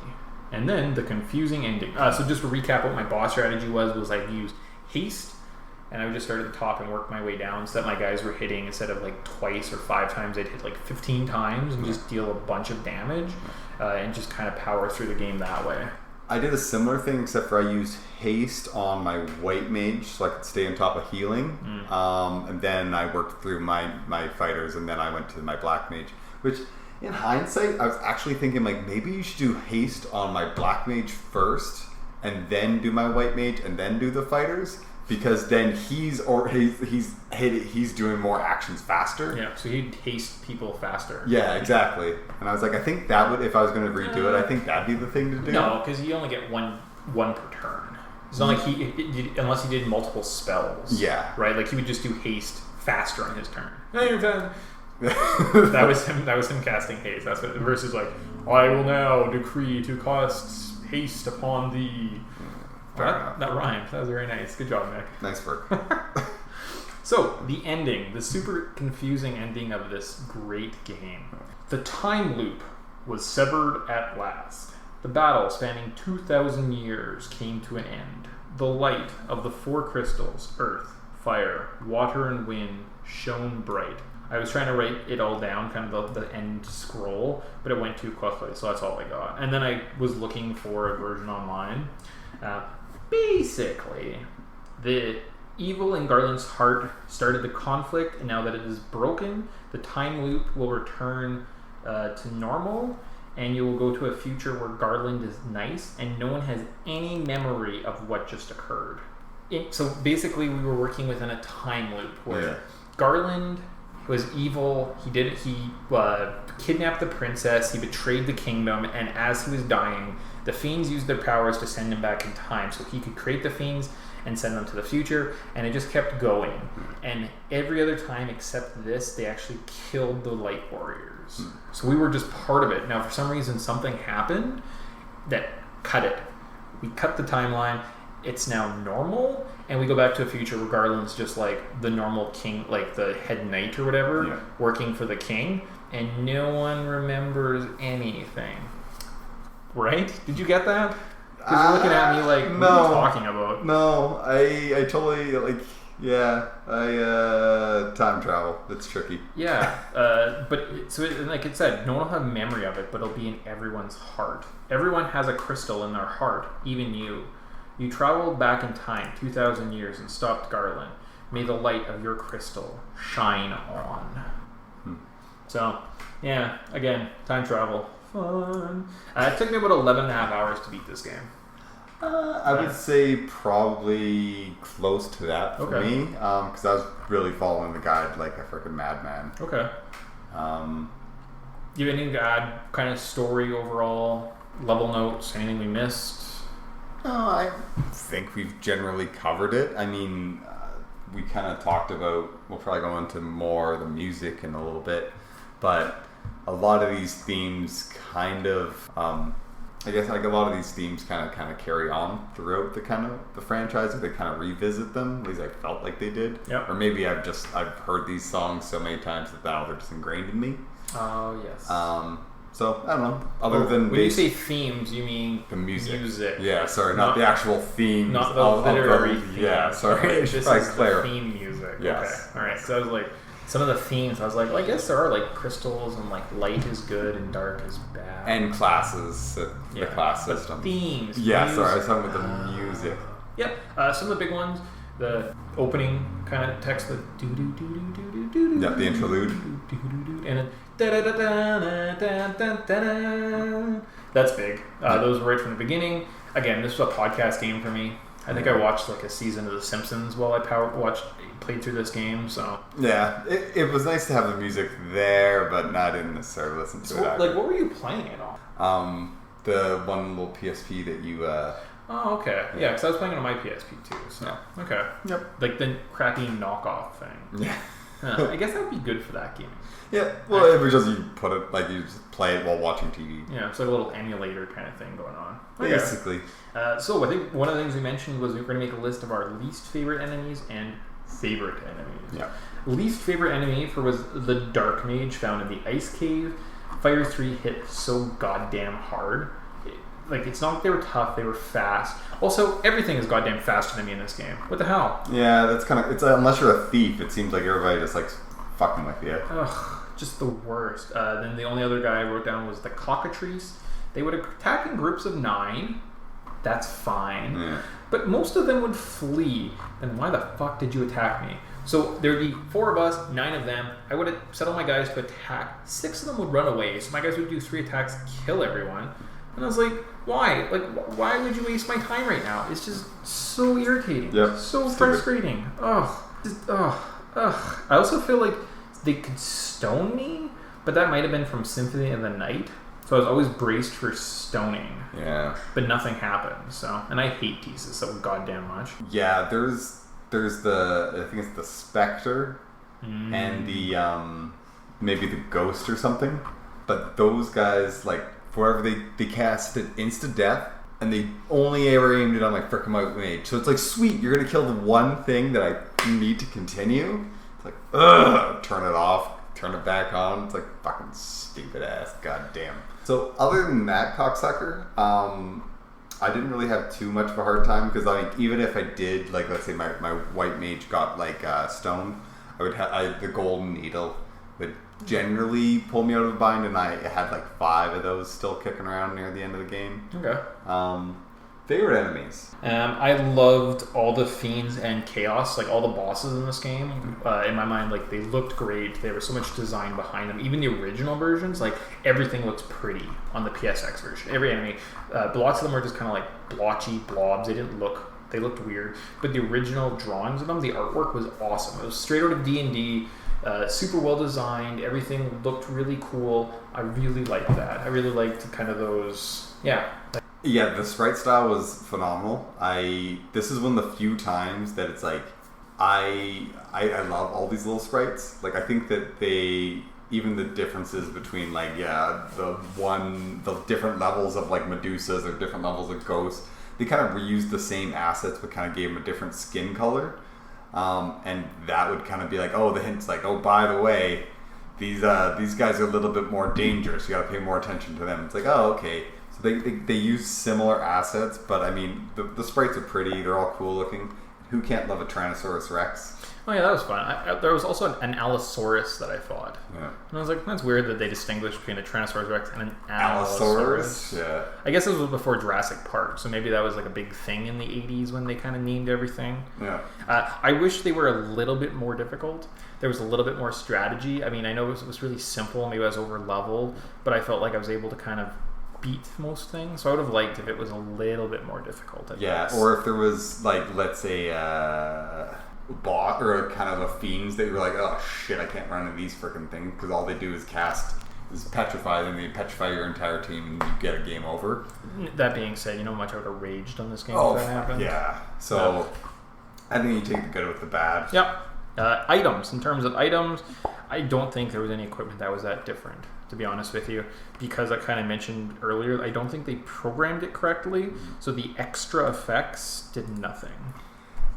And then the confusing ending. So just to recap what my boss strategy was I used haste, and I would just start at the top and work my way down so that my guys were hitting, instead of like twice or 5 times, I'd hit like 15 times and just deal a bunch of damage and just kind of power through the game that way. I did a similar thing, except for I used haste on my white mage so I could stay on top of healing. And then I worked through my fighters, and then I went to my black mage, which In hindsight, I was actually thinking like maybe you should do haste on my black mage first, and then do my white mage, and then do the fighters, because then he's doing more actions faster. Yeah, so he'd haste people faster. Yeah, exactly. And I was like, I think that would, if I was going to redo it, I think that'd be the thing to do. No, because you only get one per turn. It's not like unless he did multiple spells. Yeah. Right. Like he would just do haste faster on his turn. No, you're done. That was him. That was him casting haste. That's what versus like, I will now decree to cast haste upon thee. That rhymed. That was very nice. Good job, Nick. Nice work. So the ending, the super confusing ending of this great game. The time loop was severed at last. The battle, spanning 2,000 years, came to an end. The light of the 4 crystals, earth, fire, water, and wind, shone bright. I was trying to write it all down, kind of the end scroll, but it went too quickly, so that's all I got. And then I was looking for a version online. Basically, the evil in Garland's heart started the conflict, and now that it is broken, the time loop will return to normal, and you will go to a future where Garland is nice and no one has any memory of what just occurred. So basically we were working within a time loop where Garland was evil. He kidnapped the princess, he betrayed the kingdom, and as he was dying, the fiends used their powers to send him back in time so he could create the fiends and send them to the future, and it just kept going. And every other time except this, they actually killed the Light Warriors. So we were just part of it. Now, for some reason, something happened that cut it. We cut the timeline. It's now normal, and we go back to a future where Garland's just like the normal king, like the head knight or whatever, working for the king, and no one remembers anything. Right? Did you get that? Because you're looking at me like, what are you talking about? No, I totally, like, time travel. It's tricky. Yeah, like it said, no one will have memory of it, but it'll be in everyone's heart. Everyone has a crystal in their heart, even you. You traveled back in time 2,000 years and stopped Garland. May the light of your crystal shine on. So, yeah, again, time travel. Fun. It took me about 11 and a half hours to beat this game. I would say probably close to that for me, because I was really following the guide like a freaking madman. Okay. Do you have anything to add, kind of story overall, level notes, anything we missed? No, I think we've generally covered it. I mean, we kind of talked about, we'll probably go into more the music in a little bit, but a lot of these themes kind of, I guess like a lot of these themes kind of carry on throughout the franchise, or they kind of revisit them. At least I felt like they did. Yep. Or maybe I've heard these songs so many times that now they're just ingrained in me. Oh yes. So I don't know. Other than when you say themes, you mean the music. Music. Yeah, sorry, not the actual themes. Not the literary themes. Yeah, sorry. This is the theme music. Yes. Okay. All right. So I was like, some of the themes, I was like, well, I guess there are like crystals and like light is good and dark is bad. And classes, the class but system. Themes. Yeah, music. sorry, I was talking about the music. Yep. Some of the big ones, the opening kind of text, the do do do do do do do. Yep, the interlude. And then da da da da da da da da. That's big. Those were right from the beginning. Again, this was a podcast game for me. I think I watched like a season of The Simpsons while I played through this game. So yeah, it was nice to have the music there, but I didn't necessarily listen to it. Like, what were you playing it on? The one little PSP that you. Oh, okay. Yeah, because I was playing it on my PSP too. So yeah. Okay. Yep. Like the crappy knockoff thing. Yeah. I guess that would be good for that game. Yeah. Well, it was just you put it like you just play it while watching TV. Yeah, it's like a little emulator kind of thing going on. Okay. Basically. So I think one of the things we mentioned was we were going to make a list of our least favorite enemies and favorite enemies. Yeah. Least favorite enemy was the Dark Mage found in the Ice Cave. Fire 3 hit so goddamn hard. It's not like they were tough, they were fast. Also, everything is goddamn faster than me in this game. What the hell? Yeah, that's kind of... unless you're a thief, it seems like everybody just likes fucking with you. Ugh, just the worst. Then the only other guy I wrote down was the Cockatrice. They would attack in groups of 9. That's fine. Yeah. But most of them would flee. Then why the fuck did you attack me? So there would be 4 of us, 9 of them. I would have set all my guys to attack. 6 of them would run away. So my guys would do 3 attacks, kill everyone. And I was like, why? Like, why would you waste my time right now? It's just so irritating. Yep. So frustrating. I also feel like they could stone me, but that might have been from Symphony of the Night. So I was always braced for stoning. Yeah. But nothing happened. So, and I hate Thesis so goddamn much. Yeah, there's the, I think it's the Spectre and the maybe the Ghost or something. But those guys, like, wherever they casted insta death, and they only ever aimed it on my frickin' mage. So it's like, sweet, you're gonna kill the one thing that I need to continue. It's like, ugh, turn it off, turn it back on. It's like fucking stupid ass, goddamn. So other than that cocksucker, I didn't really have too much of a hard time because even if I did, like, let's say my white mage got like stoned, I would have the golden needle would generally pull me out of a bind, and I had like 5 of those still kicking around near the end of the game. Okay. Favorite enemies? I loved all the fiends and chaos, like all the bosses in this game. In my mind, like, they looked great. There was so much design behind them. Even the original versions, like, everything looks pretty on the PSX version. Every enemy, lots of them were just kind of like blotchy blobs. They looked weird. But the original drawings of them, the artwork was awesome. It was straight out of D&D. Super well designed. Everything looked really cool. I really liked that. I really liked kind of those. Yeah, the sprite style was phenomenal. This is one of the few times that it's like I love all these little sprites. Like, I think that even the differences between, like, the different levels of, like, Medusas or different levels of ghosts, they kind of reused the same assets but kind of gave them a different skin color. And that would kind of be like, oh, the hint's like, oh, by the way, these guys are a little bit more dangerous. You got to pay more attention to them. It's like, oh, okay. So they use similar assets, but I mean, the sprites are pretty. They're all cool looking. Who can't love a Tyrannosaurus Rex? Oh yeah, that was fun. There was also an Allosaurus that I fought. Yeah. And I was like, that's weird that they distinguished between a Tyrannosaurus Rex and an Allosaurus. Yeah. I guess this was before Jurassic Park, so maybe that was like a big thing in the 80s when they kind of named everything. Yeah. I wish they were a little bit more difficult. There was a little bit more strategy. I mean, I know it was really simple, maybe I was over leveled, but I felt like I was able to kind of beat most things. So I would have liked if it was a little bit more difficult. Or if there was, like, let's say bot or a kind of a fiends that you were like, oh shit, I can't run into these freaking things because all they do is petrify them, they petrify your entire team and you get a game over. That being said, you know how much I would have raged on this game if that happened? Yeah. So I think you take the good with the bad. Yep. Items. In terms of items, I don't think there was any equipment that was that different, to be honest with you, because I kind of mentioned earlier, I don't think they programmed it correctly, so the extra effects did nothing.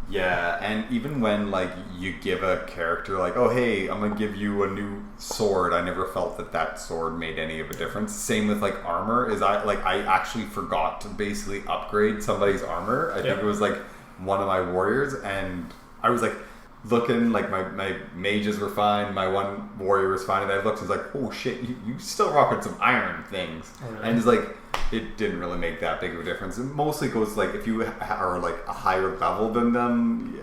Yeah, and even when, like, you give a character, like, oh, hey, I'm going to give you a new sword, I never felt that sword made any of a difference. Same with, like, armor, I actually forgot to basically upgrade somebody's armor. I think it was, like, one of my warriors, and I was, like, looking, like, my mages were fine, my one warrior was fine, and I looked and was like, oh, shit, you still rocking some iron things. Oh, really? And it's like, it didn't really make that big of a difference. It mostly goes, like, if you are, like, a higher level than them,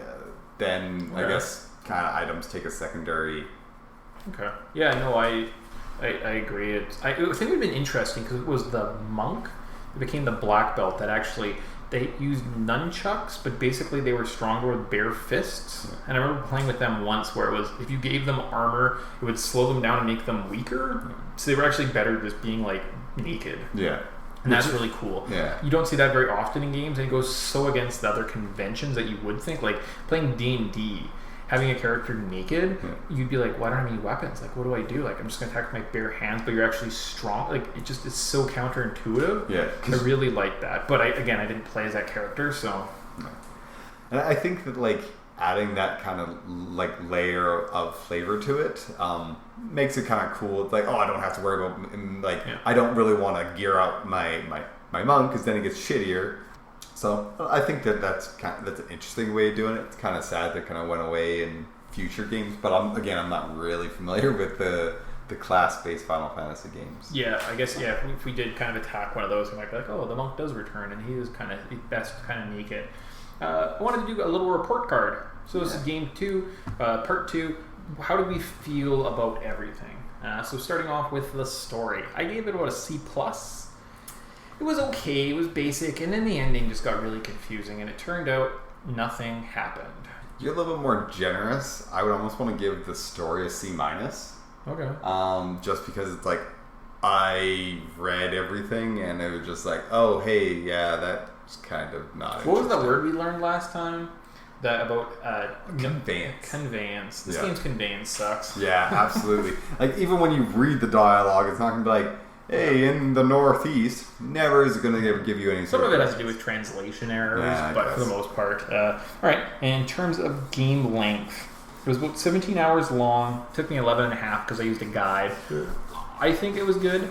then I guess kind of items take a secondary. Okay. Yeah, no, I agree. I think it would have been interesting because it was the monk that became the black belt that actually, they used nunchucks, but basically they were stronger with bare fists. Yeah. And I remember playing with them once where it was, if you gave them armor, it would slow them down and make them weaker. Yeah. So they were actually better just being, like, naked. Yeah. And that's really cool. Yeah. You don't see that very often in games, and it goes so against the other conventions that you would think. Like, playing D&D, having a character naked, you'd be like, why don't I have any weapons? Like, what do I do? Like, I'm just going to attack with my bare hands, but you're actually strong. Like, it's so counterintuitive. Yeah. I really like that. But, I didn't play as that character, so. And I think that, like, adding that kind of, like, layer of flavor to it makes it kind of cool. It's like, oh, I don't have to worry about, like, I don't really want to gear up my monk because then it gets shittier. So I think that's an interesting way of doing it. It's kind of sad that it kind of went away in future games, but I'm not really familiar with the class-based Final Fantasy games. Yeah, I guess, if we did kind of attack one of those, we might be like, oh, the monk does return, and he is best kind of naked. I wanted to do a little report card So this is game 2, part 2. How do we feel about everything? So starting off with the story. I gave it about a C+. It was okay, it was basic, and then the ending just got really confusing, and it turned out nothing happened. You're a little bit more generous. I would almost want to give the story a C-. Okay. Just because it's like, I read everything, and it was just like, oh, hey, yeah, that's kind of not What was that word we learned last time? That about conveyance. Conveyance. This game's conveyance sucks. Yeah, absolutely. Like, even when you read the dialogue, it's not going to be like, hey, in the Northeast, never is it going to give you any Some of it has to do with translation errors, but for the most part. Alright, in terms of game length, it was about 17 hours long. It took me 11 and a half because I used a guide. I think it was good.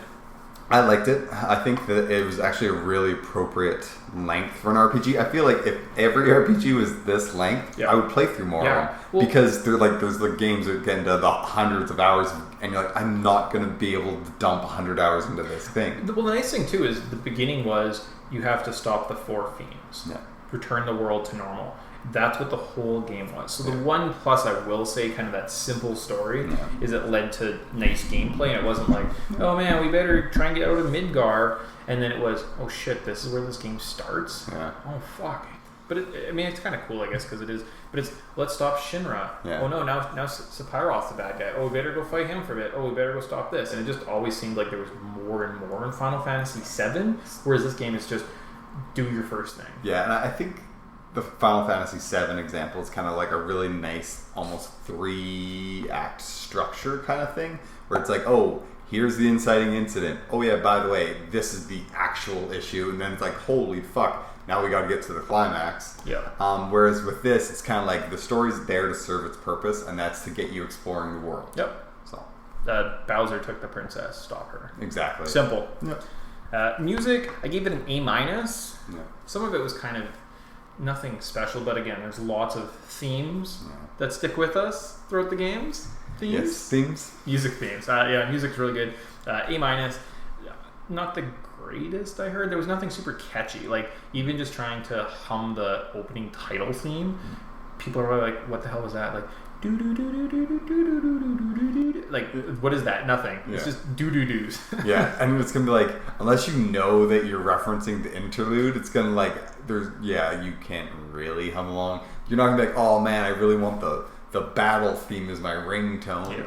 I liked it. I think that it was actually a really appropriate length for an RPG. I feel like if every RPG was this length, I would play through more of them. Well, because there's the games that get into the hundreds of hours, and you're like, I'm not going to be able to dump 100 hours into this thing. Well, the nice thing, too, is the beginning was you have to stop the 4 fiends. Yeah. Return the world to normal. That's what the whole game was. So the one plus I will say, kind of that simple story, is it led to nice gameplay, and it wasn't like, oh man, we better try and get out of Midgar, and then it was, oh shit, this is where this game starts? Yeah. Oh fuck. But it's kind of cool, I guess, because it is. But it's, let's stop Shinra. Yeah. Oh no, now Sephiroth's the bad guy. Oh, we better go fight him for a bit. Oh, we better go stop this. And it just always seemed like there was more and more in Final Fantasy VII, whereas this game is just do your first thing. Yeah, and I think the Final Fantasy VII example is kind of like a really nice, almost 3-act structure kind of thing, where it's like, oh, here's the inciting incident. Oh yeah, by the way, this is the actual issue, and then it's like, holy fuck, now we got to get to the climax. Yeah. Whereas with this, it's kind of like the story's there to serve its purpose, and that's to get you exploring the world. Yep. So. Bowser took the princess. Stop her. Exactly. Simple. Yep. Music, I gave it an A-. Yeah. Some of it was kind of nothing special, but again, there's lots of themes that stick with us throughout the games. Themes? Yes, themes. Music themes. Music's really good. A-. Not the greatest, I heard. There was nothing super catchy. Like, even just trying to hum the opening title theme, people are like, what the hell was that? Like, do do do do do do do do do do. Like, what is that? Nothing. It's just do-do-dos. Yeah, and it's gonna be like, unless you know that you're referencing the interlude, it's gonna like, you can't really hum along. You're not gonna be like, oh man, I really want the battle theme as my ringtone. You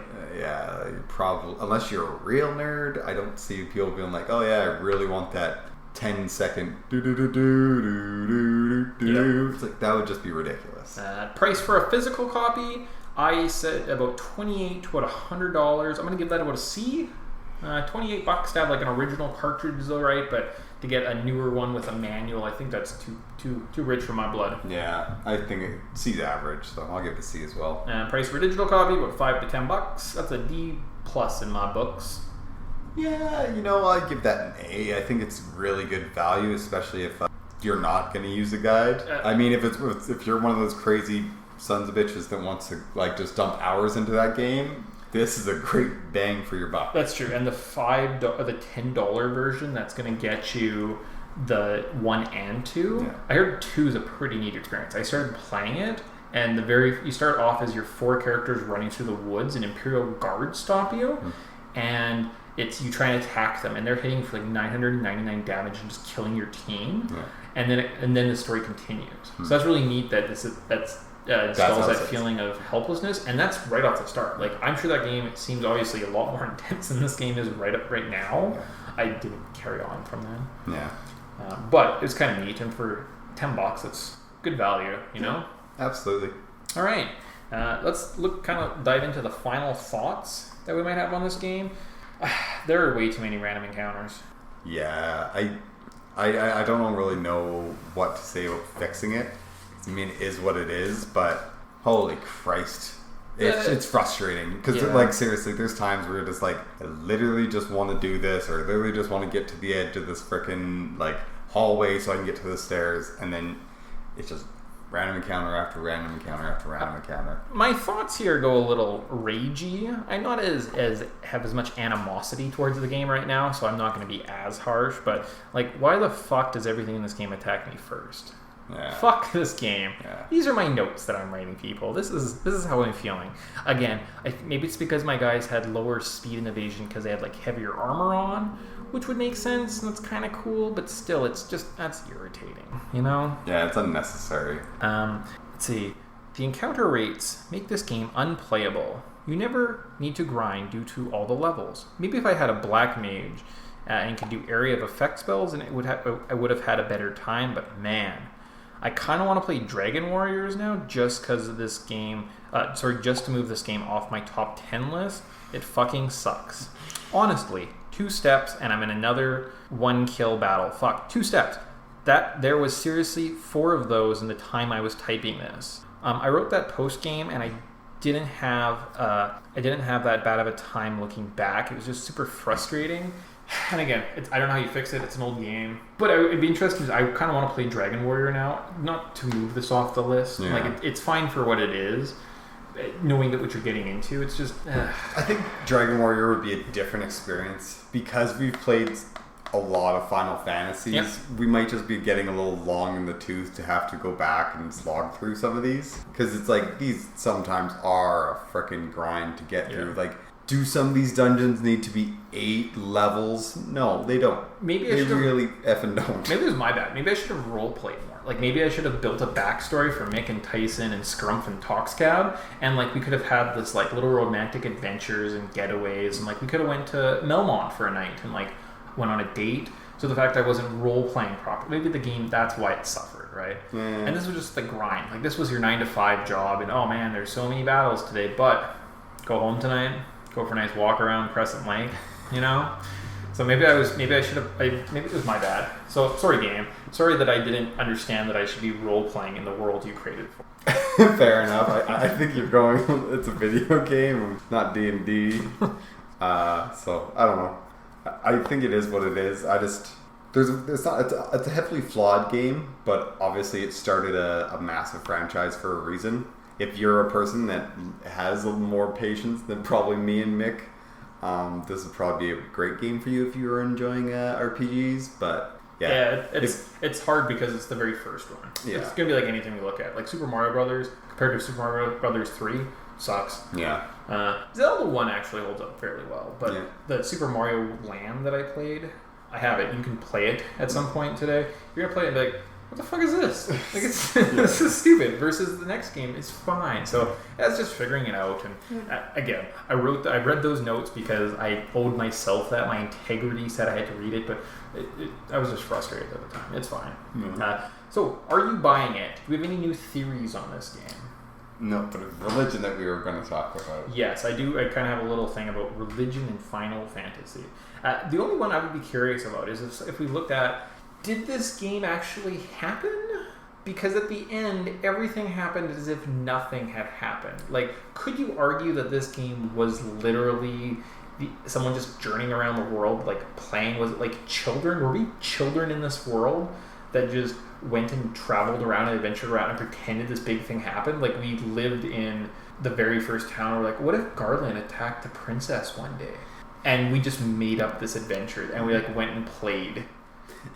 probably, unless you're a real nerd, I don't see people being like, oh yeah, I really want that 10-second do-do-do-do-do-do-do. It's like, that would just be ridiculous. Price for a physical copy, I said about $28 to about $100. I'm going to give that about a C. $28 to have like an original cartridge is alright, but to get a newer one with a manual, I think that's too rich for my blood. Yeah, I think C's average, so I'll give it a C as well. Price for a digital copy, about $5 to $10. That's a D+ in my books. Yeah, I'd give that an A. I think it's really good value, especially if you're not going to use a guide. I mean, if you're one of those crazy sons of bitches that wants to like just dump hours into that game, this is a great bang for your buck. That's true. And the $10 version, that's going to get you the 1 and 2. Yeah. I heard 2 is a pretty neat experience. I started playing it, and you start off as your 4 characters running through the woods, and Imperial Guards stop you, and it's you try and attack them, and they're hitting for like 999 damage and just killing your team, and then the story continues. So that's really neat that installs that feeling of helplessness, and that's right off the start. Like, I'm sure that game seems obviously a lot more intense than this game is right now. Yeah. I didn't carry on from that. Yeah, but it's kind of neat, and for $10, it's good value. You know, absolutely. All right, let's dive into the final thoughts that we might have on this game. There are way too many random encounters. Yeah, I don't really know what to say about fixing it. I mean, it is what it is, but holy Christ, it's frustrating because like, seriously, there's times where you're just like, I literally just want to do this, or literally just want to get to the edge of this frickin' like hallway so I can get to the stairs, and then it's just random encounter after random encounter after random encounter. My thoughts here go a little ragey. I'm not have as much animosity towards the game right now, so I'm not going to be as harsh. But like, why the fuck does everything in this game attack me first? Yeah. Fuck this game. Yeah. These are my notes that I'm writing, people. This is how I'm feeling. Again, maybe it's because my guys had lower speed and evasion because they had like heavier armor on, which would make sense, and that's kind of cool, but still, that's irritating, you know? Yeah, it's unnecessary. Let's see. The encounter rates make this game unplayable. You never need to grind due to all the levels. Maybe if I had a black mage and could do area of effect spells, and I would have had a better time, but man, I kind of want to play Dragon Warriors now just because of this game. Just to move this game off my top 10 list. It fucking sucks. Honestly, 2 steps and I'm in another 1 kill battle. Fuck, 2 steps. There was seriously 4 of those in the time I was typing this. I wrote that post game and I didn't have that bad of a time looking back. It was just super frustrating. And again, I don't know how you fix it. It's an old game. But it'd be interesting. I kind of want to play Dragon Warrior now. Not to move this off the list. Yeah. Like it's fine for what it is. Knowing that what you're getting into, it's just... I think Dragon Warrior would be a different experience. Because we've played a lot of Final Fantasies, yep. We might just be getting a little long in the tooth to have to go back and slog through some of these. Because it's like, these sometimes are a freaking grind to get through. Like, do some of these dungeons need to be 8 levels? No, they don't. Maybe they really effing don't. Maybe it was my bad. Maybe I should have role-played more. Like, maybe I should have built a backstory for Mick and Tyson and Scrumph and Toxcab, and, like, we could have had this, like, little romantic adventures and getaways, and, like, we could have went to Melmont for a night and, like, went on a date. So the fact I wasn't role-playing properly, maybe the game, that's why it suffered, right? Mm. And this was just the grind. Like, this was your 9-to-5 job, and, oh, man, there's so many battles today, but go home tonight, go for a nice walk around Crescent Lake, you know? So maybe it was my bad. So sorry, game. Sorry that I didn't understand that I should be role playing in the world you created for. Fair enough. I think you're going. It's a video game, not D&D. So I don't know. I think it is what it is. It's a heavily flawed game, but obviously it started a massive franchise for a reason. If you're a person that has a little more patience than probably me and Mick, this would probably be a great game for you if you were enjoying RPGs, but it's hard because it's the very first one. Yeah. It's going to be like anything we look at. Like Super Mario Brothers, compared to Super Mario Brothers 3, sucks. Yeah. Zelda 1 actually holds up fairly well, but the Super Mario Land that I played, I have it. You can play it at some point today. You're going to play it and be like, what the fuck is this? Like this is stupid. Versus the next game is fine. So that's just figuring it out. And again, I read those notes because I owed myself that. My integrity said I had to read it, but I was just frustrated at the time. It's fine. Mm-hmm. So, are you buying it? Do we have any new theories on this game? No, but it's religion that we were going to talk about. Yes, I do. I kind of have a little thing about religion and Final Fantasy. The only one I would be curious about is if we looked at, did this game actually happen? Because at the end, everything happened as if nothing had happened. Like, could you argue that this game was literally someone just journeying around the world, like playing? Was it like children? Were we children in this world that just went and traveled around and adventured around and pretended this big thing happened? Like, we lived in the very first town. We're like, what if Garland attacked the princess one day? And we just made up this adventure and we like went and played.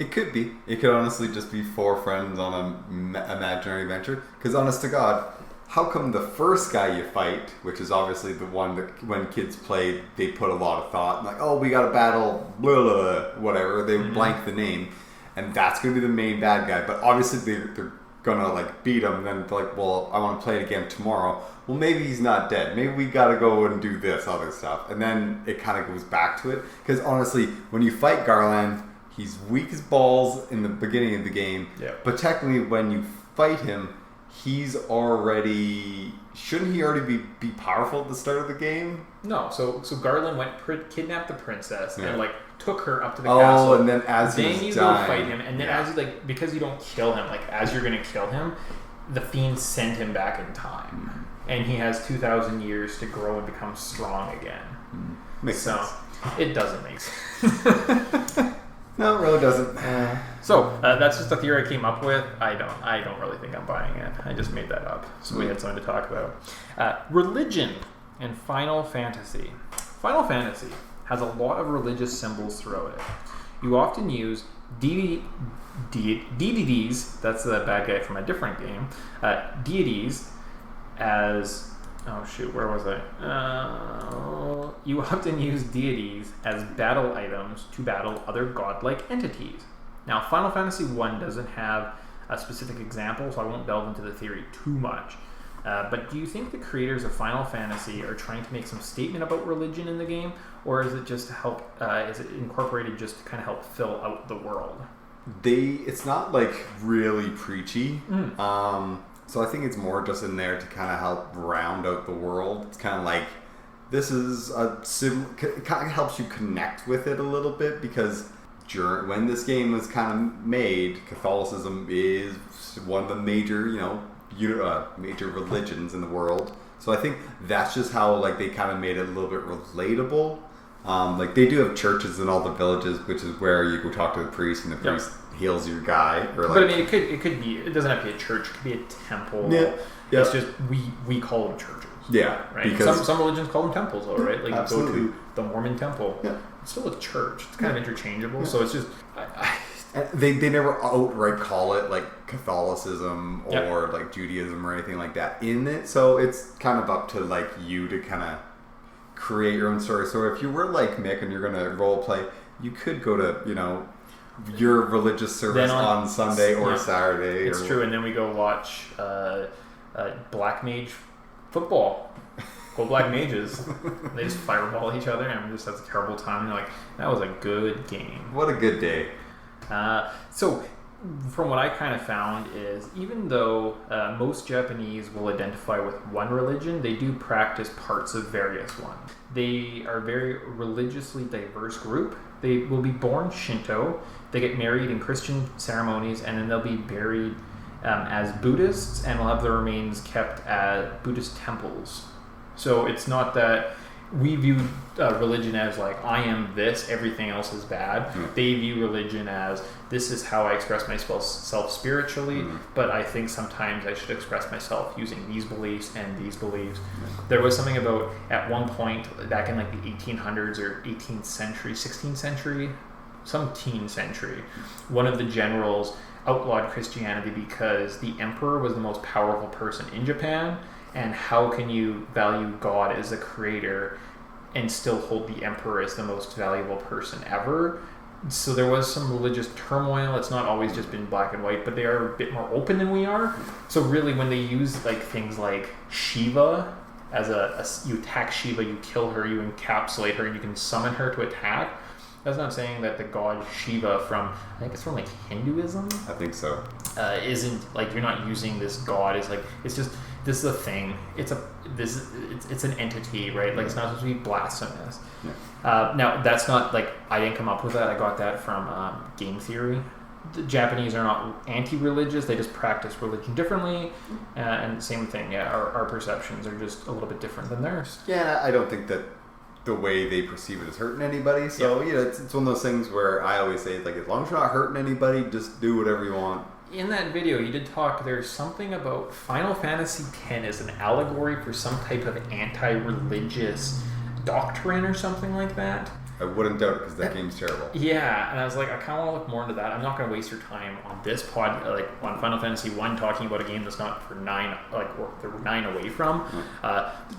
It could be. It could honestly just be 4 friends on an imaginary adventure. Because honest to God, how come the first guy you fight, which is obviously the one that when kids played, they put a lot of thought. Like, oh, we got to battle, blah, blah, blah, whatever. They blank the name. And that's going to be the main bad guy. But obviously they're going to like beat him. Then they're like, well, I want to play it again tomorrow. Well, maybe he's not dead. Maybe we got to go and do this other stuff. And then it kind of goes back to it. Because honestly, when you fight Garland, he's weak as balls in the beginning of the game, but technically when you fight him, he's already... Shouldn't he already be powerful at the start of the game? No, so Garland went kidnapped the princess and like took her up to the castle. Oh, and then as then he's go dying, fight him, and then as you like, because you don't kill him, like as you're gonna kill him, the fiend sent him back in time, and he has 2,000 years to grow and become strong again. Makes sense. It doesn't make sense. No, it really doesn't. So that's just a theory I came up with. I don't really think I'm buying it. I just made that up. So we had something to talk about. Religion and Final Fantasy. Final Fantasy has a lot of religious symbols throughout it. You often use deities, that's the bad guy from a different game, deities as... Oh shoot, where was I? You often use deities as battle items to battle other godlike entities. Now, Final Fantasy I doesn't have a specific example, so I won't delve into the theory too much. But do you think the creators of Final Fantasy are trying to make some statement about religion in the game, or is it just to help? Is it incorporated just to kind of help fill out the world? It's not like really preachy. So I think it's more just in there to kind of help round out the world. It's kind of like this is it kind of helps you connect with it a little bit, because when this game was kind of made, Catholicism is one of the major, major religions in the world. So I think that's just how like they kind of made it a little bit relatable. Like they do have churches in all the villages, which is where you go talk to the priest, and the priest heals your guy. Or like, but I mean, it could be. It doesn't have to be a church. It could be a temple. Yeah. It's just we call them churches. Yeah. Right. Because Some religions call them temples, though, right? Like absolutely. you go to the Mormon temple. Yeah. It's still a church. It's kind of interchangeable. Yeah. So it's just. They never outright call it like Catholicism or like Judaism or anything like that in it. So it's kind of up to like you to kind of create your own story. So if you were like Mick and you're going to role play, you could go to, your religious service on Sunday or Saturday. It's true. And then we go watch Black Mage football. Go Black Mages. They just fireball each other and just have a terrible time. And you're like, that was a good game. What a good day. So from what I kind of found is, even though most Japanese will identify with one religion, they do practice parts of various ones. They are a very religiously diverse group. They will be born Shinto, they get married in Christian ceremonies, and then they'll be buried as Buddhists, and will have their remains kept at Buddhist temples. So it's not that we view religion as like, I am this, everything else is bad. They view religion as, this is how I express myself spiritually, but I think sometimes I should express myself using these beliefs and these beliefs. There was something about, at one point, back in like the 1800s or 18th century, 16th century, some teen century, one of the generals outlawed Christianity because the emperor was the most powerful person in Japan. And how can you value God as a creator and still hold the emperor as the most valuable person ever? So there was some religious turmoil. It's not always just been black and white, but they are a bit more open than we are. So really, when they use like things like Shiva as you attack Shiva, you kill her, you encapsulate her, and you can summon her to attack. That's not saying that the god Shiva from, I think it's from like Hinduism. I think so. Isn't like, you're not using this god as like, it's just, this is a thing. It's an entity, right? Like, it's not supposed to be blasphemous. Yeah. Now, that's not like, I didn't come up with that. I got that from game theory. The Japanese are not anti-religious. They just practice religion differently. And same thing. Yeah, our perceptions are just a little bit different than theirs. Yeah, I don't think that the way they perceive it is hurting anybody. So, it's one of those things where I always say, like, as long as you're not hurting anybody, just do whatever you want. In that video, you did talk, there's something about Final Fantasy X as an allegory for some type of anti-religious doctrine or something like that. I wouldn't doubt it, because that game's terrible. Yeah, and I was like, I kind of want to look more into that. I'm not going to waste your time on this pod, like on Final Fantasy 1, talking about a game that's not for 9, like they're 9 away from.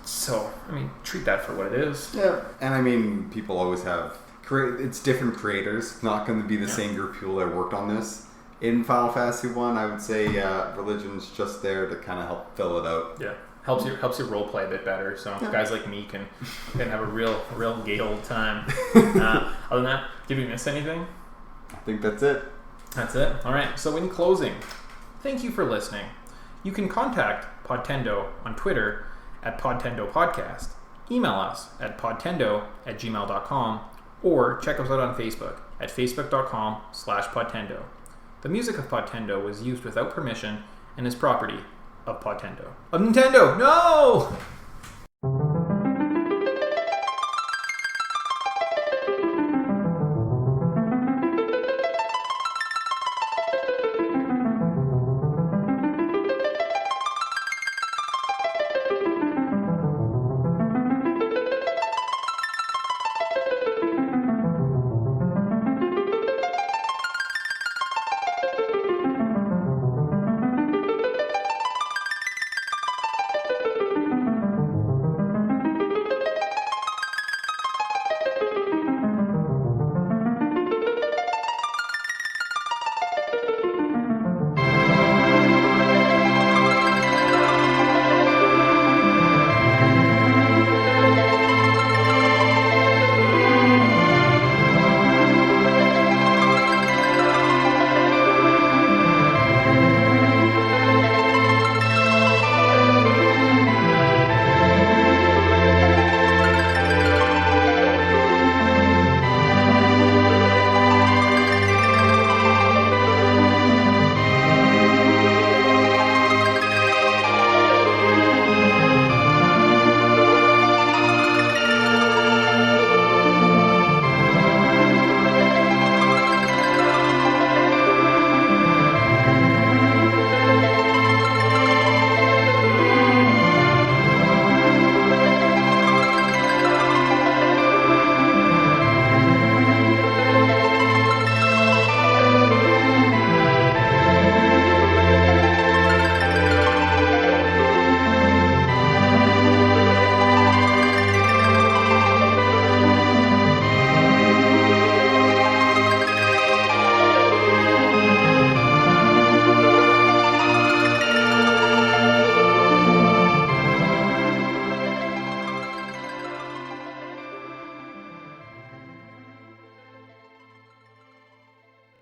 So, I mean, treat that for what it is. Yeah, and I mean, people always have, it's different creators. It's not going to be the same group of people that worked on this. In Final Fantasy 1, I would say religion's just there to kind of help fill it out. Yeah. Helps you role play a bit better, so guys like me can have a real gay old time. Other than that, did we miss anything? I think that's it. That's it. All right. So in closing, thank you for listening. You can contact Podtendo on Twitter at Podtendo Podcast, email us at podtendo@gmail.com, or check us out on Facebook at facebook.com/Podtendo. The music of Podtendo was used without permission and is property of Podtendo. Of Nintendo! No!